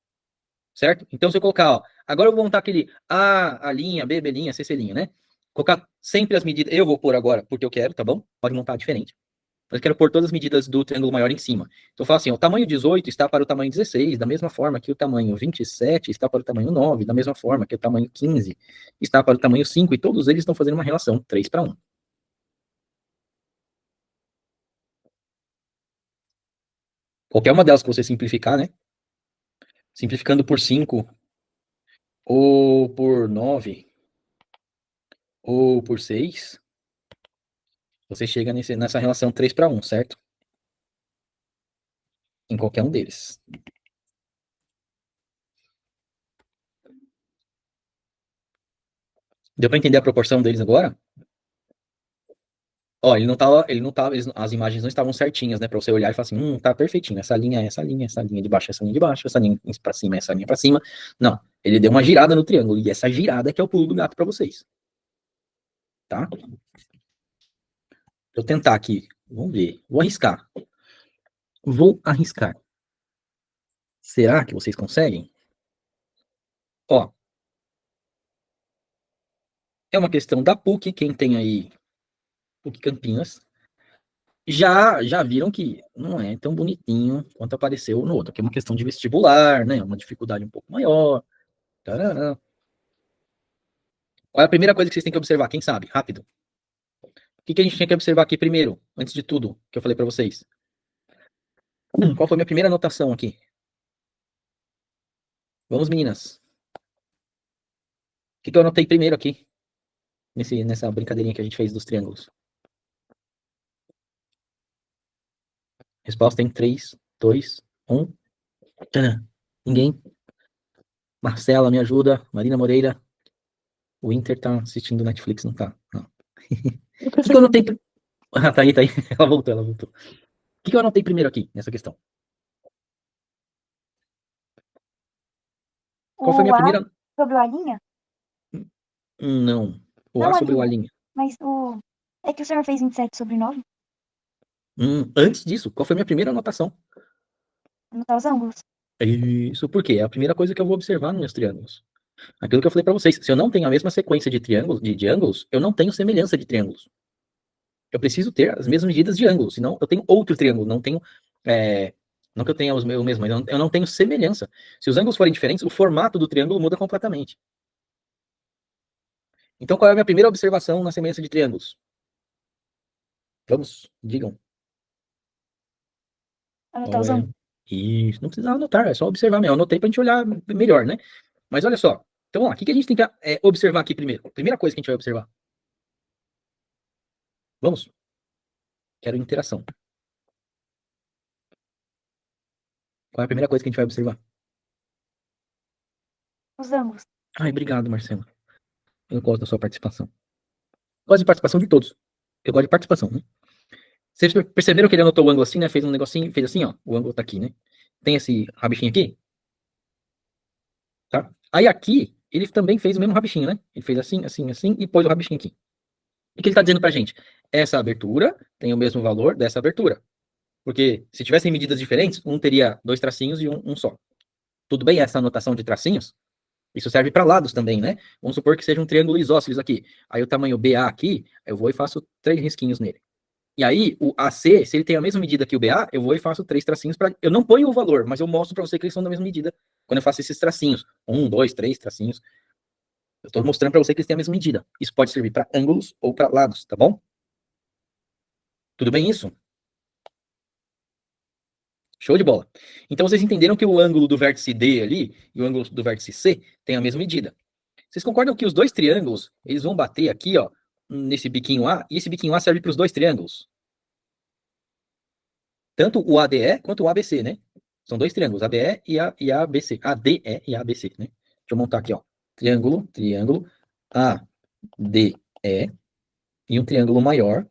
Certo? Então, se eu colocar, ó, agora eu vou montar aquele A linha, B linha, C linha, né? Colocar sempre as medidas, eu vou pôr agora porque eu quero, tá bom? Pode montar diferente. Mas eu quero pôr todas as medidas do triângulo maior em cima. Então, eu falo assim, ó, o tamanho 18 está para o tamanho 16, da mesma forma que o tamanho 27 está para o tamanho 9, da mesma forma que o tamanho 15 está para o tamanho 5, e todos eles estão fazendo uma relação 3 para 1. Qualquer uma delas que você simplificar, né? Simplificando por 5, ou por 9, ou por 6, você chega nessa relação 3 para 1, certo? Em qualquer um deles. Deu para entender a proporção deles agora? Ó, as imagens não estavam certinhas, né, para você olhar e falar assim, tá perfeitinho, essa linha, essa linha, essa linha de baixo, essa linha de baixo, essa linha para cima, essa linha para cima. Não, ele deu uma girada no triângulo, e essa girada que é o pulo do gato para vocês. Tá? Vou tentar aqui, vamos ver, vou arriscar. Será que vocês conseguem? Ó, é uma questão da PUC, quem tem aí PUC Campinas, já viram que não é tão bonitinho quanto apareceu no outro, que é uma questão de vestibular, né? Uma dificuldade um pouco maior. Tarará. Qual é a primeira coisa que vocês têm que observar? Quem sabe? Rápido. O que a gente tinha que observar aqui primeiro, antes de tudo, que eu falei para vocês? Qual foi a minha primeira anotação aqui? Vamos, meninas. O que eu anotei primeiro aqui, nessa brincadeirinha que a gente fez dos triângulos? Resposta em 3, 2, 1. Tcharam. Ninguém? Marcela, me ajuda. Marina Moreira. O Inter tá assistindo Netflix, não tá? Não. O que eu anotei? Ah, tá aí, tá aí. Ela voltou, ela voltou. O que eu anotei primeiro aqui, nessa questão? Qual foi a minha primeira... sobre a linha? Não. O Não A a sobre o A linha, linha. mas é que o senhor fez 27 sobre 9? Antes disso, qual foi a minha primeira anotação? Anotar os ângulos. Isso, por quê? É a primeira coisa que eu vou observar nos meus triângulos. Aquilo que eu falei para vocês, se eu não tenho a mesma sequência de triângulos, de ângulos, eu não tenho semelhança de triângulos. Eu preciso ter as mesmas medidas de ângulos, senão eu tenho outro triângulo, não tenho Não que eu tenha o mesmo, mas eu não tenho semelhança. Se os ângulos forem diferentes, o formato do triângulo muda completamente. Então, qual é a minha primeira observação na semelhança de triângulos? Vamos, digam. Anotar os ângulos. Isso, não precisa anotar, é só observar mesmo. Eu anotei pra gente olhar melhor, né? Mas olha só. Então, vamos lá. O que a gente tem que observar aqui primeiro? Primeira coisa que a gente vai observar. Vamos? Quero interação. Qual é a primeira coisa que a gente vai observar? Os ângulos. Ai, obrigado, Marcelo. Eu gosto da sua participação. Gosto de participação de todos. Eu gosto de participação, né? Vocês perceberam que ele anotou o ângulo assim, né? Fez um negocinho, fez assim, ó. O ângulo tá aqui, né? Tem esse rabichinho aqui, tá? Aí aqui, ele também fez o mesmo rabichinho, né? Ele fez assim, assim, assim e pôs o rabichinho aqui. O que ele tá dizendo pra gente? Essa abertura tem o mesmo valor dessa abertura. Porque se tivessem medidas diferentes, um teria 2 tracinhos e um só. Tudo bem essa anotação de tracinhos? Isso serve para lados também, né? Vamos supor que seja um triângulo isósceles aqui. Aí o tamanho BA aqui, eu vou e faço 3 risquinhos nele. E aí, o AC, se ele tem a mesma medida que o BA, eu vou e faço 3 tracinhos para. Eu não ponho o valor, mas eu mostro para você que eles são da mesma medida quando eu faço esses tracinhos. 1, 2, 3 tracinhos. Eu estou mostrando para você que eles têm a mesma medida. Isso pode servir para ângulos ou para lados, tá bom? Tudo bem isso? Show de bola. Então vocês entenderam que o ângulo do vértice D ali e o ângulo do vértice C têm a mesma medida. Vocês concordam que os dois triângulos, eles vão bater aqui, ó, nesse biquinho A, e esse biquinho A serve para os dois triângulos? Tanto o ADE quanto o ABC, né? São dois triângulos, ABE e ABC. ADE e ABC, né? Deixa eu montar aqui, ó. Triângulo, triângulo, ADE e um triângulo maior,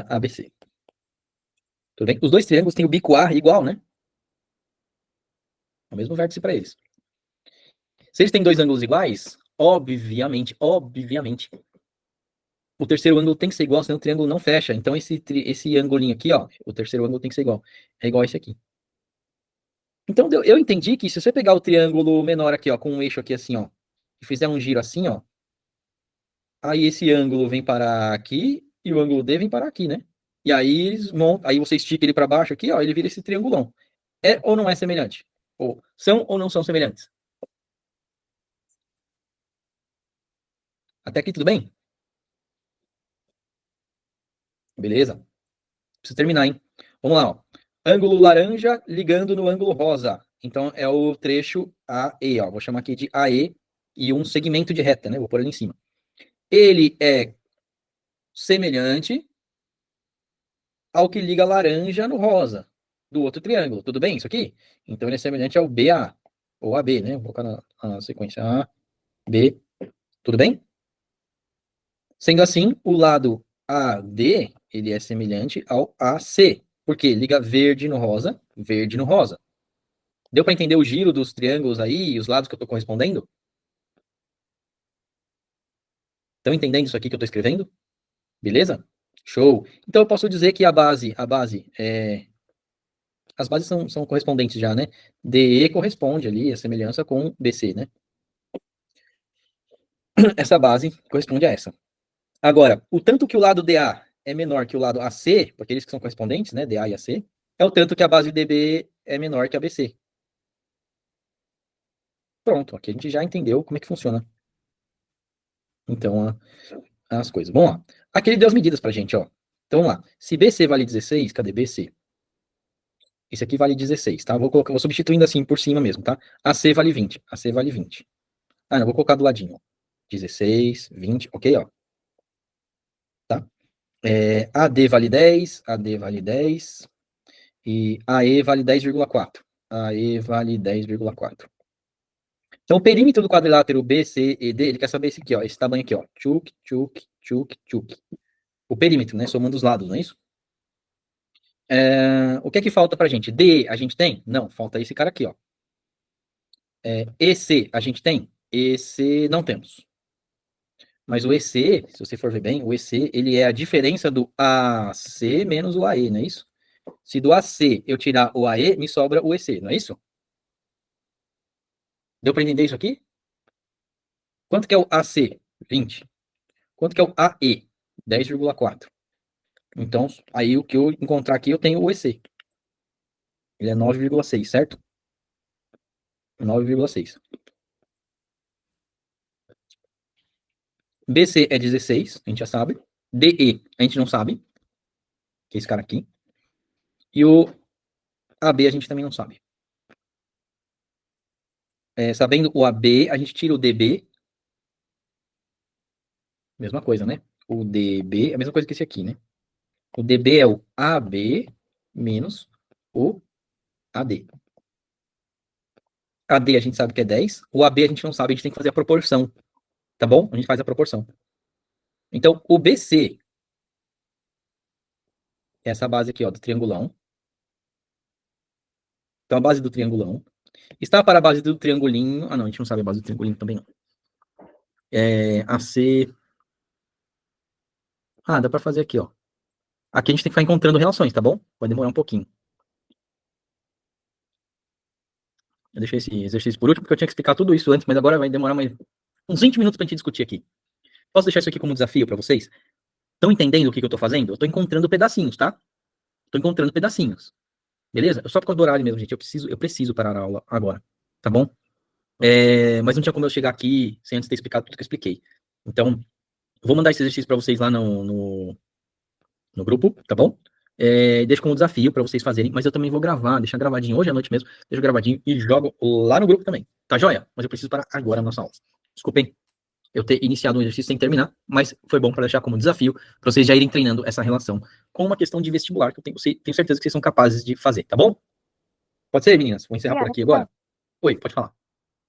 ABC. Tudo bem? Os dois triângulos têm o bico A igual, né? O mesmo vértice para eles. Se eles têm dois ângulos iguais, obviamente, o terceiro ângulo tem que ser igual, senão o triângulo não fecha. Então esse angulinho aqui, ó, o terceiro ângulo tem que ser igual. É igual a esse aqui. Então eu entendi que se você pegar o triângulo menor aqui, ó, com um eixo aqui assim, ó, e fizer um giro assim, ó, aí esse ângulo vem parar aqui e o ângulo D vem parar aqui, né? E aí, aí você estica ele para baixo aqui, ó, ele vira esse triangulão. É ou não é semelhante? Ou são ou não são semelhantes? Até aqui tudo bem? Beleza? Preciso terminar, hein? Vamos lá, ó. Ângulo laranja ligando no ângulo rosa. Então é o trecho AE, ó. Vou chamar aqui de AE e um segmento de reta, né? Vou pôr ali em cima. Ele é semelhante ao que liga laranja no rosa do outro triângulo. Tudo bem isso aqui? Então ele é semelhante ao BA ou AB, né? Vou colocar na sequência A, B. Tudo bem? Sendo assim, o lado AD ele é semelhante ao AC, porque liga verde no rosa, verde no rosa. Deu para entender o giro dos triângulos aí e os lados que eu estou correspondendo? Estão entendendo isso aqui que eu estou escrevendo? Beleza? Show. Então eu posso dizer que as bases são correspondentes já, né? DE corresponde ali, a semelhança com BC, né? Essa base corresponde a essa. Agora, o tanto que o lado DA é menor que o lado AC, porque eles que são correspondentes, né? DA e AC, é o tanto que a base DB é menor que a BC. Pronto, aqui a gente já entendeu como é que funciona. Então, as coisas. Vamos lá. Aqui ele deu as medidas pra gente, ó. Então, vamos lá. Se BC vale 16, cadê BC? Esse aqui vale 16, tá? Vou substituindo assim por cima mesmo, tá? AC vale 20. AC vale 20. Ah, não, vou colocar do ladinho, ó. 16, 20, ok, ó. Tá? AD vale 10, AD vale 10. E AE vale 10,4. AE vale 10,4. Então, o perímetro do quadrilátero BCED, ele quer saber esse aqui, ó, esse tamanho aqui, ó. Tchuk, tchuk, tchuk, tchuk. O perímetro, né? Somando os lados, não é isso? O que é que falta pra gente? D, a gente tem? Não, falta esse cara aqui, ó. EC, a gente tem? EC, não temos. Mas o EC, se você for ver bem, o EC, ele é a diferença do AC menos o AE, não é isso? Se do AC eu tirar o AE, me sobra o EC, não é isso? Deu para entender isso aqui? Quanto que é o AC? 20. Quanto que é o AE? 10,4. Então, aí o que eu encontrar aqui, eu tenho o EC. Ele é 9,6, certo? 9,6. BC é 16, a gente já sabe. DE, a gente não sabe, que é esse cara aqui. E o AB a gente também não sabe. Sabendo o AB, a gente tira o DB. Mesma coisa, né? O DB é a mesma coisa que esse aqui, né? O DB é o AB menos o AD. AD a gente sabe que é 10. O AB a gente não sabe, a gente tem que fazer a proporção. Tá bom? A gente faz a proporção. Então, o BC, é essa base aqui, ó, do triangulão. Então, a base do triangulão está para a base do triangulinho. Ah, não, a gente não sabe a base do triangulinho também, não. AC. Ah, dá para fazer aqui, ó. Aqui a gente tem que ficar encontrando relações, tá bom? Vai demorar um pouquinho. Eu deixei esse exercício por último, porque eu tinha que explicar tudo isso antes, mas agora vai demorar uns 20 minutos pra gente discutir aqui. Posso deixar isso aqui como desafio para vocês? Estão entendendo o que eu tô fazendo? Eu tô encontrando pedacinhos, tá? Tô encontrando pedacinhos. Beleza? Só por causa do horário mesmo, gente. Eu preciso parar a aula agora. Tá bom? Mas não tinha como eu chegar aqui sem antes ter explicado tudo que eu expliquei. Então, vou mandar esse exercício para vocês lá no grupo, tá bom? Deixo como desafio para vocês fazerem, mas eu também vou gravar, deixar gravadinho hoje à noite mesmo, deixo gravadinho e jogo lá no grupo também. Tá joia? Mas eu preciso parar agora a nossa aula. Desculpem eu ter iniciado um exercício sem terminar, mas foi bom para deixar como desafio, para vocês já irem treinando essa relação com uma questão de vestibular, que eu tenho certeza que vocês são capazes de fazer, tá bom? Pode ser, meninas? Vou encerrar por aqui agora. Oi, pode falar.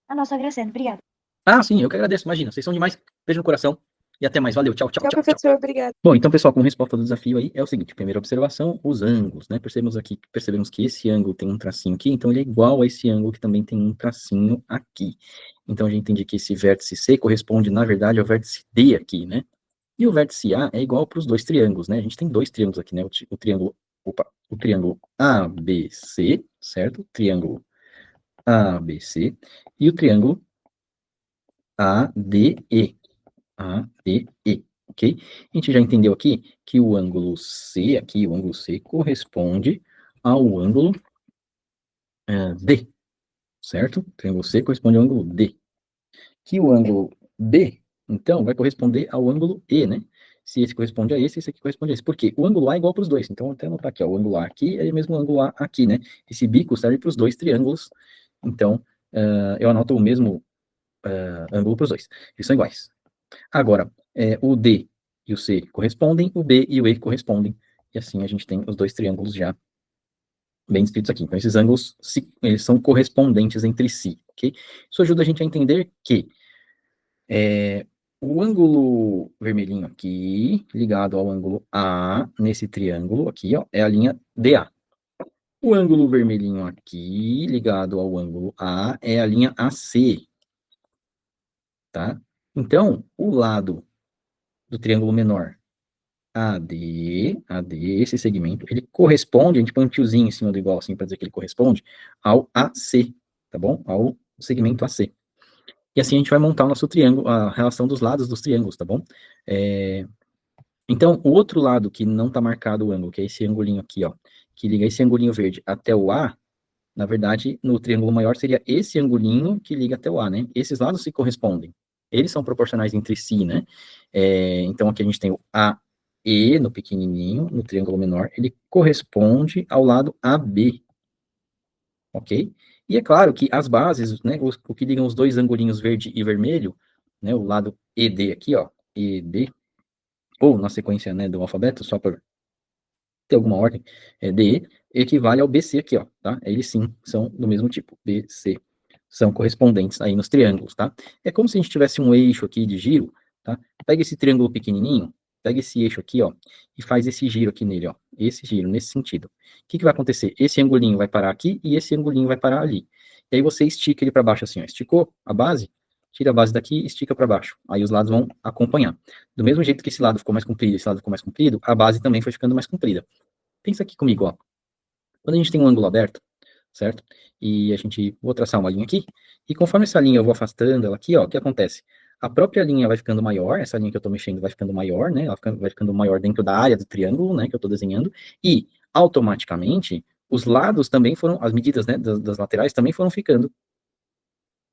A nossa agradecendo, obrigada. Ah, sim, eu que agradeço, imagina, vocês são demais. Beijo no coração e até mais. Valeu, tchau, tchau, Tchau, tchau, tchau. professor, obrigado. Bom, então, pessoal, como resposta do desafio aí, é o seguinte: primeira observação, os ângulos, né? Percebemos que esse ângulo tem um tracinho aqui, então ele é igual a esse ângulo que também tem um tracinho aqui. Então, a gente entende que esse vértice C corresponde, na verdade, ao vértice D aqui, né? E o vértice A é igual para os dois triângulos, né? A gente tem dois triângulos aqui, né? O triângulo ABC, certo? Triângulo ABC e o triângulo ADE. ADE, ok? A gente já entendeu aqui que o ângulo C corresponde ao ângulo D, certo? O triângulo C corresponde ao ângulo D. Que o ângulo B, então, vai corresponder ao ângulo E, né? Se esse corresponde a esse aqui corresponde a esse. Por quê? O ângulo A é igual para os dois. Então, até anotar aqui, ó, o ângulo A aqui é o mesmo ângulo A aqui, né? Esse bico serve para os dois triângulos. Então, eu anoto o mesmo ângulo para os dois. Eles são iguais. Agora, o D e o C correspondem, o B e o E correspondem. E assim a gente tem os dois triângulos já bem descritos aqui. Então, esses ângulos, eles são correspondentes entre si, ok? Isso ajuda a gente a entender que o ângulo vermelhinho aqui, ligado ao ângulo A, nesse triângulo aqui, ó, é a linha DA. O ângulo vermelhinho aqui, ligado ao ângulo A, é a linha AC. Tá? Então, o lado do triângulo menor AD, esse segmento, ele corresponde, a gente põe um tiozinho em cima do igual assim para dizer que ele corresponde ao AC, tá bom? Ao segmento AC. E assim a gente vai montar o nosso triângulo, a relação dos lados dos triângulos, tá bom? Então, o outro lado que não está marcado o ângulo, que é esse angulinho aqui, ó, que liga esse angulinho verde até o A, na verdade, no triângulo maior seria esse angulinho que liga até o A, né? Esses lados se correspondem. Eles são proporcionais entre si, né? Então, aqui a gente tem o AE no pequenininho, no triângulo menor, ele corresponde ao lado AB. Ok? E é claro que as bases, né, o que ligam os dois angulinhos verde e vermelho, né, o lado ED aqui, ó, ED, ou na sequência, né, do alfabeto, só para ter alguma ordem, DE, equivale ao BC aqui, ó, tá? Eles sim são do mesmo tipo, BC. São correspondentes aí nos triângulos, tá? É como se a gente tivesse um eixo aqui de giro, tá? Pega esse triângulo pequenininho, pega esse eixo aqui, ó, e faz esse giro aqui nele, ó. Esse giro, nesse sentido. O que vai acontecer? Esse angulinho vai parar aqui e esse angulinho vai parar ali. E aí você estica ele para baixo assim, ó. Esticou a base, tira a base daqui e estica para baixo. Aí os lados vão acompanhar. Do mesmo jeito que esse lado ficou mais comprido, esse lado ficou mais comprido, a base também foi ficando mais comprida. Pensa aqui comigo, ó. Quando a gente tem um ângulo aberto, certo? E a gente, vou traçar uma linha aqui, e conforme essa linha eu vou afastando ela aqui, ó, o que acontece? A própria linha vai ficando maior, essa linha que eu tô mexendo vai ficando maior, né? Ela vai ficando maior dentro da área do triângulo, né, que eu tô desenhando, e automaticamente os lados também foram, as medidas, né, das laterais também foram ficando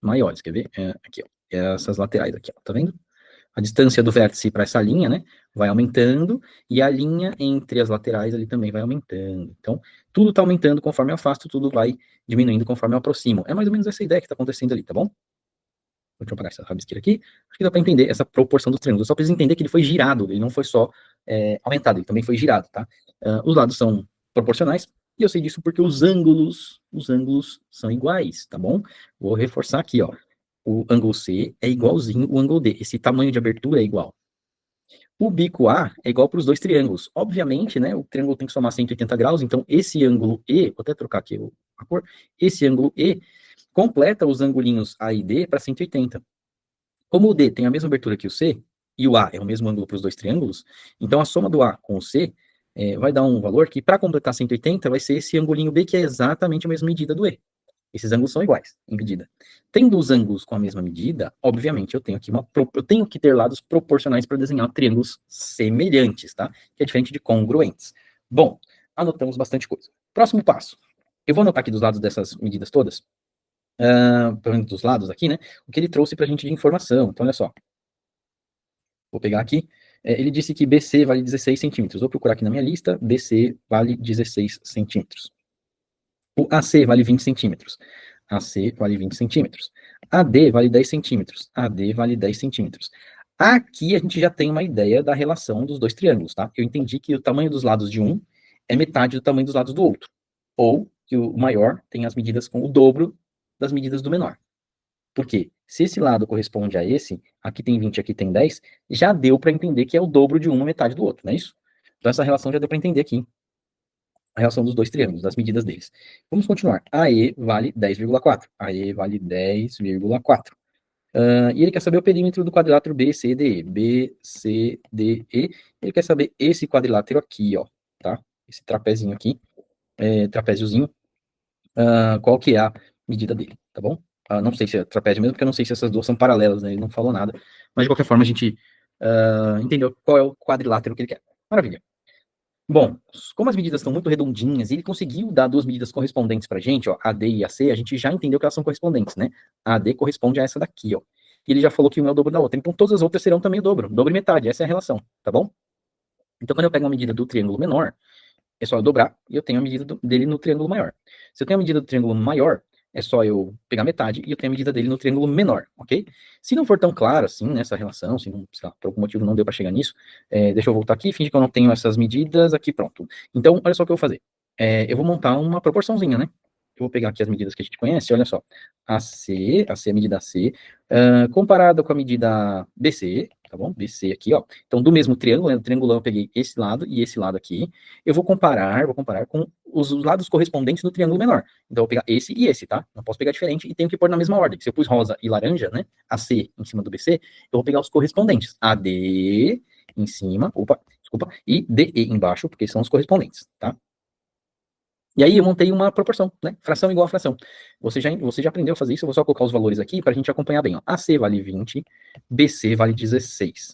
maiores, quer ver? Aqui, ó, essas laterais aqui, ó, tá vendo? A distância do vértice para essa linha, né, vai aumentando, e a linha entre as laterais ali também vai aumentando. Então, tudo está aumentando conforme eu afasto, tudo vai diminuindo conforme eu aproximo. É mais ou menos essa ideia que está acontecendo ali, tá bom? Deixa eu apagar essa rabisqueira aqui. Acho que dá para entender essa proporção dos triângulos. Eu só preciso entender que ele foi girado, ele não foi só aumentado, ele também foi girado, tá? Os lados são proporcionais, e eu sei disso porque os ângulos são iguais, tá bom? Vou reforçar aqui, ó. O ângulo C é igualzinho o ângulo D. Esse tamanho de abertura é igual. O bico A é igual para os dois triângulos. Obviamente, né, o triângulo tem que somar 180 graus, então esse ângulo E, vou até trocar aqui a cor, esse ângulo E completa os angulinhos A e D para 180. Como o D tem a mesma abertura que o C, e o A é o mesmo ângulo para os dois triângulos, então a soma do A com o C vai dar um valor que, para completar 180, vai ser esse angulinho B, que é exatamente a mesma medida do E. Esses ângulos são iguais em medida. Tendo os ângulos com a mesma medida, obviamente eu tenho aqui eu tenho que ter lados proporcionais para desenhar triângulos semelhantes, tá? Que é diferente de congruentes. Bom, anotamos bastante coisa. Próximo passo. Eu vou anotar aqui dos lados dessas medidas todas, pelo menos dos lados aqui, né? O que ele trouxe para a gente de informação. Então, olha só. Vou pegar aqui. Ele disse que BC vale 16 centímetros. Vou procurar aqui na minha lista. BC vale 16 centímetros. O AC vale 20 centímetros. AC vale 20 centímetros. AD vale 10 centímetros. AD vale 10 centímetros. Aqui a gente já tem uma ideia da relação dos dois triângulos, tá? Eu entendi que o tamanho dos lados de um é metade do tamanho dos lados do outro. Ou que o maior tem as medidas com o dobro das medidas do menor. Por quê? Se esse lado corresponde a esse, aqui tem 20, aqui tem 10, já deu para entender que é o dobro de um, a metade do outro, não é isso? Então essa relação já deu para entender aqui a relação dos dois triângulos, das medidas deles. Vamos continuar. AE vale 10,4. AE vale 10,4. E ele quer saber o perímetro do quadrilátero BCDE. BCDE. Ele quer saber esse quadrilátero aqui, ó, tá? Esse trapezinho aqui, trapéziozinho, qual que é a medida dele, tá bom? Não sei se é trapézio mesmo, porque eu não sei se essas duas são paralelas, né? Ele não falou nada. Mas, de qualquer forma, a gente entendeu qual é o quadrilátero que ele quer. Maravilha. Bom, como as medidas estão muito redondinhas, ele conseguiu dar duas medidas correspondentes para a gente, ó, AD e AC, a gente já entendeu que elas são correspondentes, né? A AD corresponde a essa daqui, ó. E ele já falou que uma é o dobro da outra, então todas as outras serão também o dobro e metade, essa é a relação, tá bom? Então, quando eu pego uma medida do triângulo menor, é só eu dobrar e eu tenho a medida dele no triângulo maior. Se eu tenho a medida do triângulo maior, é só eu pegar metade e eu tenho a medida dele no triângulo menor, ok? Se não for tão claro assim nessa relação, se não, sei lá, por algum motivo não deu para chegar nisso, deixa eu voltar aqui, finge que eu não tenho essas medidas, aqui pronto. Então, olha só o que eu vou fazer. Eu vou montar uma proporçãozinha, né? Eu vou pegar aqui as medidas que a gente conhece, olha só. AC é a medida AC, comparada com a medida BC, tá bom? BC aqui, ó. Então, do mesmo triângulo, né, do triangulão eu peguei esse lado e esse lado aqui. Eu vou comparar com os lados correspondentes no triângulo menor. Então, eu vou pegar esse e esse, tá? Não posso pegar diferente e tenho que pôr na mesma ordem. Se eu pus rosa e laranja, né? AC em cima do BC, eu vou pegar os correspondentes. AD em cima, desculpa, e DE embaixo, porque são os correspondentes, tá? E aí eu montei uma proporção, né? Fração igual a fração. Você já aprendeu a fazer isso, eu vou só colocar os valores aqui para a gente acompanhar bem. Ó. AC vale 20, BC vale 16,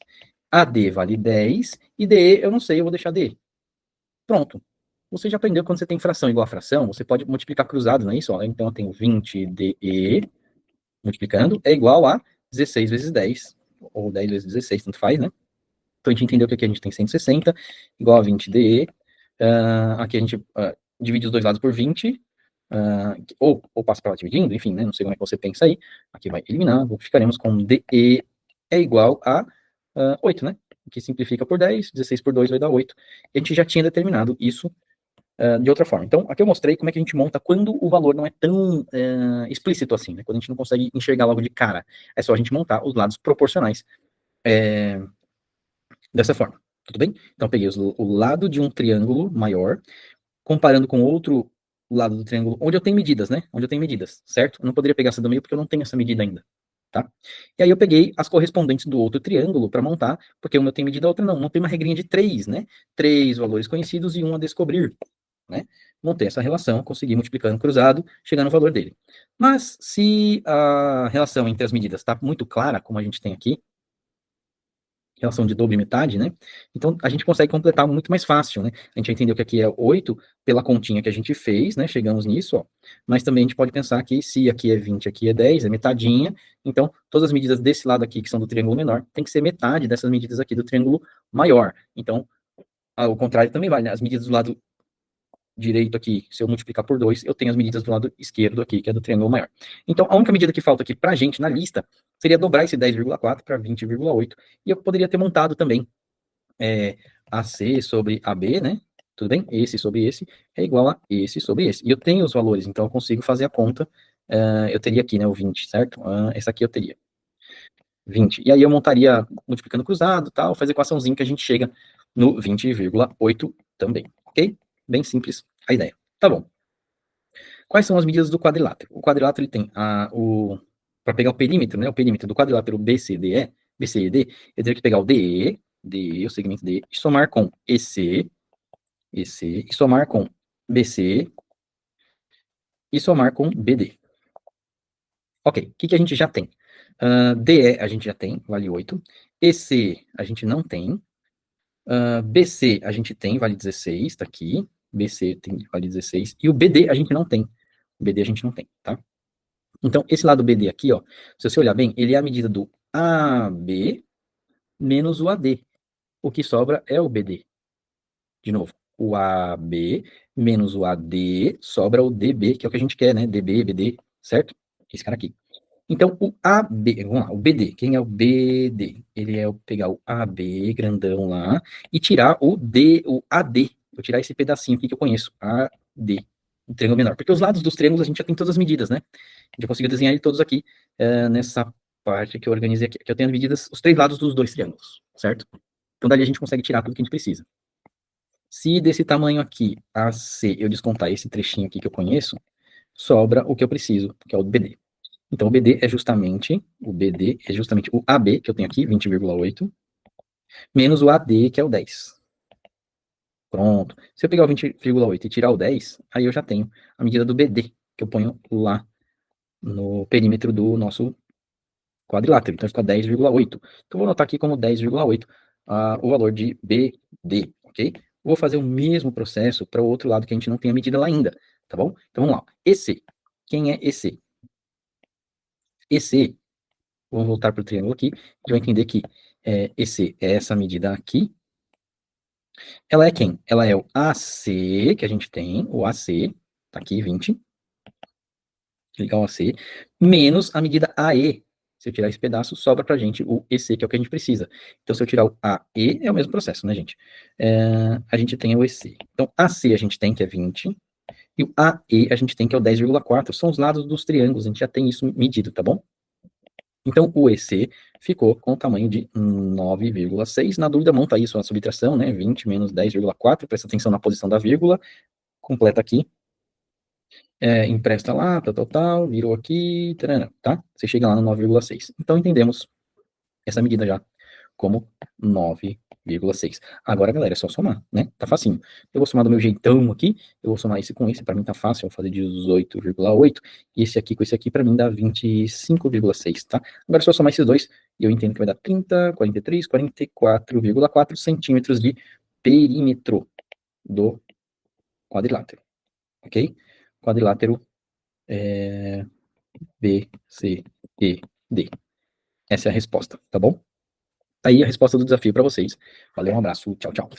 AD vale 10, e DE eu não sei, eu vou deixar DE. Pronto. Você já aprendeu que quando você tem fração igual a fração, você pode multiplicar cruzado, não é isso? Ó, então eu tenho 20 DE, multiplicando, é igual a 16 vezes 10, ou 10 vezes 16, tanto faz, né? Então a gente entendeu que aqui a gente tem 160, igual a 20 DE, aqui a gente divide os dois lados por 20, ou passa para lá dividindo, enfim, né, não sei como é que você pensa aí, aqui vai eliminar, ficaremos com DE é igual a 8, né, que simplifica por 10, 16 por 2 vai dar 8, e a gente já tinha determinado isso de outra forma. Então, aqui eu mostrei como é que a gente monta quando o valor não é tão explícito assim, né, quando a gente não consegue enxergar logo de cara, é só a gente montar os lados proporcionais dessa forma, tudo bem? Então, eu peguei o lado de um triângulo maior, comparando com outro lado do triângulo, onde eu tenho medidas, né? Onde eu tenho medidas, certo? Eu não poderia pegar essa do meio porque eu não tenho essa medida ainda, tá? E aí eu peguei as correspondentes do outro triângulo para montar, porque uma eu tenho medida, a outra não. Montei uma regrinha de 3, né? 3 valores conhecidos e um a descobrir, né? Montei essa relação, consegui multiplicando cruzado, chegar no valor dele. Mas se a relação entre as medidas está muito clara, como a gente tem aqui, relação de dobro e metade, né? Então, a gente consegue completar muito mais fácil, né? A gente já entendeu que aqui é 8 pela continha que a gente fez, né? Chegamos nisso, ó. Mas também a gente pode pensar que se aqui é 20, aqui é 10, é metadinha. Então, todas as medidas desse lado aqui, que são do triângulo menor, tem que ser metade dessas medidas aqui do triângulo maior. Então, ao contrário também vale, né? As medidas do lado direito aqui, se eu multiplicar por 2, eu tenho as medidas do lado esquerdo aqui, que é do triângulo maior. Então, a única medida que falta aqui pra gente na lista seria dobrar esse 10,4 para 20,8. E eu poderia ter montado também AC sobre AB, né? Tudo bem? Esse sobre esse é igual a esse sobre esse. E eu tenho os valores, então eu consigo fazer a conta. Eu teria aqui, né, o 20, certo? Essa aqui eu teria 20. E aí eu montaria multiplicando cruzado, tal, faz a equaçãozinha que a gente chega no 20,8 também, ok? Bem simples a ideia. Tá bom. Quais são as medidas do quadrilátero? O quadrilátero ele tem para pegar o perímetro, né? O perímetro do quadrilátero BCDE, BCED, eu teria que pegar o DE, o segmento D, e somar com EC, e somar com BC, e somar com BD. Ok, o que a gente já tem? DE a gente já tem, vale 8. EC a gente não tem. BC a gente tem, vale 16, tá aqui. BC tem, vale 16. E o BD a gente não tem. O BD a gente não tem, tá? Então, esse lado BD aqui, ó, se você olhar bem, ele é a medida do AB menos o AD. O que sobra é o BD. De novo, o AB menos o AD sobra o DB, que é o que a gente quer, né? DB, BD, certo? Esse cara aqui. Então, o AB, vamos lá, o BD, quem é o BD? Ele é pegar o AB grandão lá e tirar o AD. Vou tirar esse pedacinho aqui que eu conheço, AD, o triângulo menor. Porque os lados dos triângulos a gente já tem todas as medidas, né? Já consigo desenhar ele todos aqui, nessa parte que eu organizei aqui, que eu tenho as medidas, os três lados dos dois triângulos, certo? Então, dali a gente consegue tirar tudo que a gente precisa. Se desse tamanho aqui, AC, eu descontar esse trechinho aqui que eu conheço, sobra o que eu preciso, que é o BD. Então, o BD é justamente o AB, que eu tenho aqui, 20,8, menos o AD, que é o 10. Pronto. Se eu pegar o 20,8 e tirar o 10, aí eu já tenho a medida do BD, que eu ponho lá no perímetro do nosso quadrilátero. Então, fica 10,8. Então, vou anotar aqui como 10,8 o valor de BD, ok? Vou fazer o mesmo processo para o outro lado que a gente não tem a medida lá ainda, tá bom? Então, vamos lá. EC. Quem é EC? EC, vamos voltar para o triângulo aqui, a gente vai entender que EC é essa medida aqui. Ela é quem? Ela é o AC, que a gente tem, o AC, tá aqui, 20, ligar o AC, menos a medida AE. Se eu tirar esse pedaço, sobra pra gente o EC, que é o que a gente precisa. Então, se eu tirar o AE, é o mesmo processo, né, gente? A gente tem o EC. Então, AC a gente tem, que é 20, e o AE a gente tem, que é o 10,4. São os lados dos triângulos, a gente já tem isso medido, tá bom? Então, o EC ficou com o tamanho de 9,6. Na dúvida, monta aí sua subtração, né? 20 menos 10,4. Presta atenção na posição da vírgula. Completa aqui. Empresta lá, tal, virou aqui, tarana, tá? Você chega lá no 9,6. Então, entendemos essa medida já como 9,6. Agora, galera, é só somar, né? Tá facinho. Eu vou somar do meu jeitão aqui, eu vou somar esse com esse, pra mim tá fácil, eu vou fazer 18,8, e esse aqui com esse aqui, pra mim dá 25,6, tá? Agora é só somar esses dois, e eu entendo que vai dar 30, 43, 44,4 centímetros de perímetro do quadrilátero, ok? Quadrilátero B, C, E, D. Essa é a resposta, tá bom? Tá aí a resposta do desafio para vocês. Valeu, um abraço, tchau, tchau.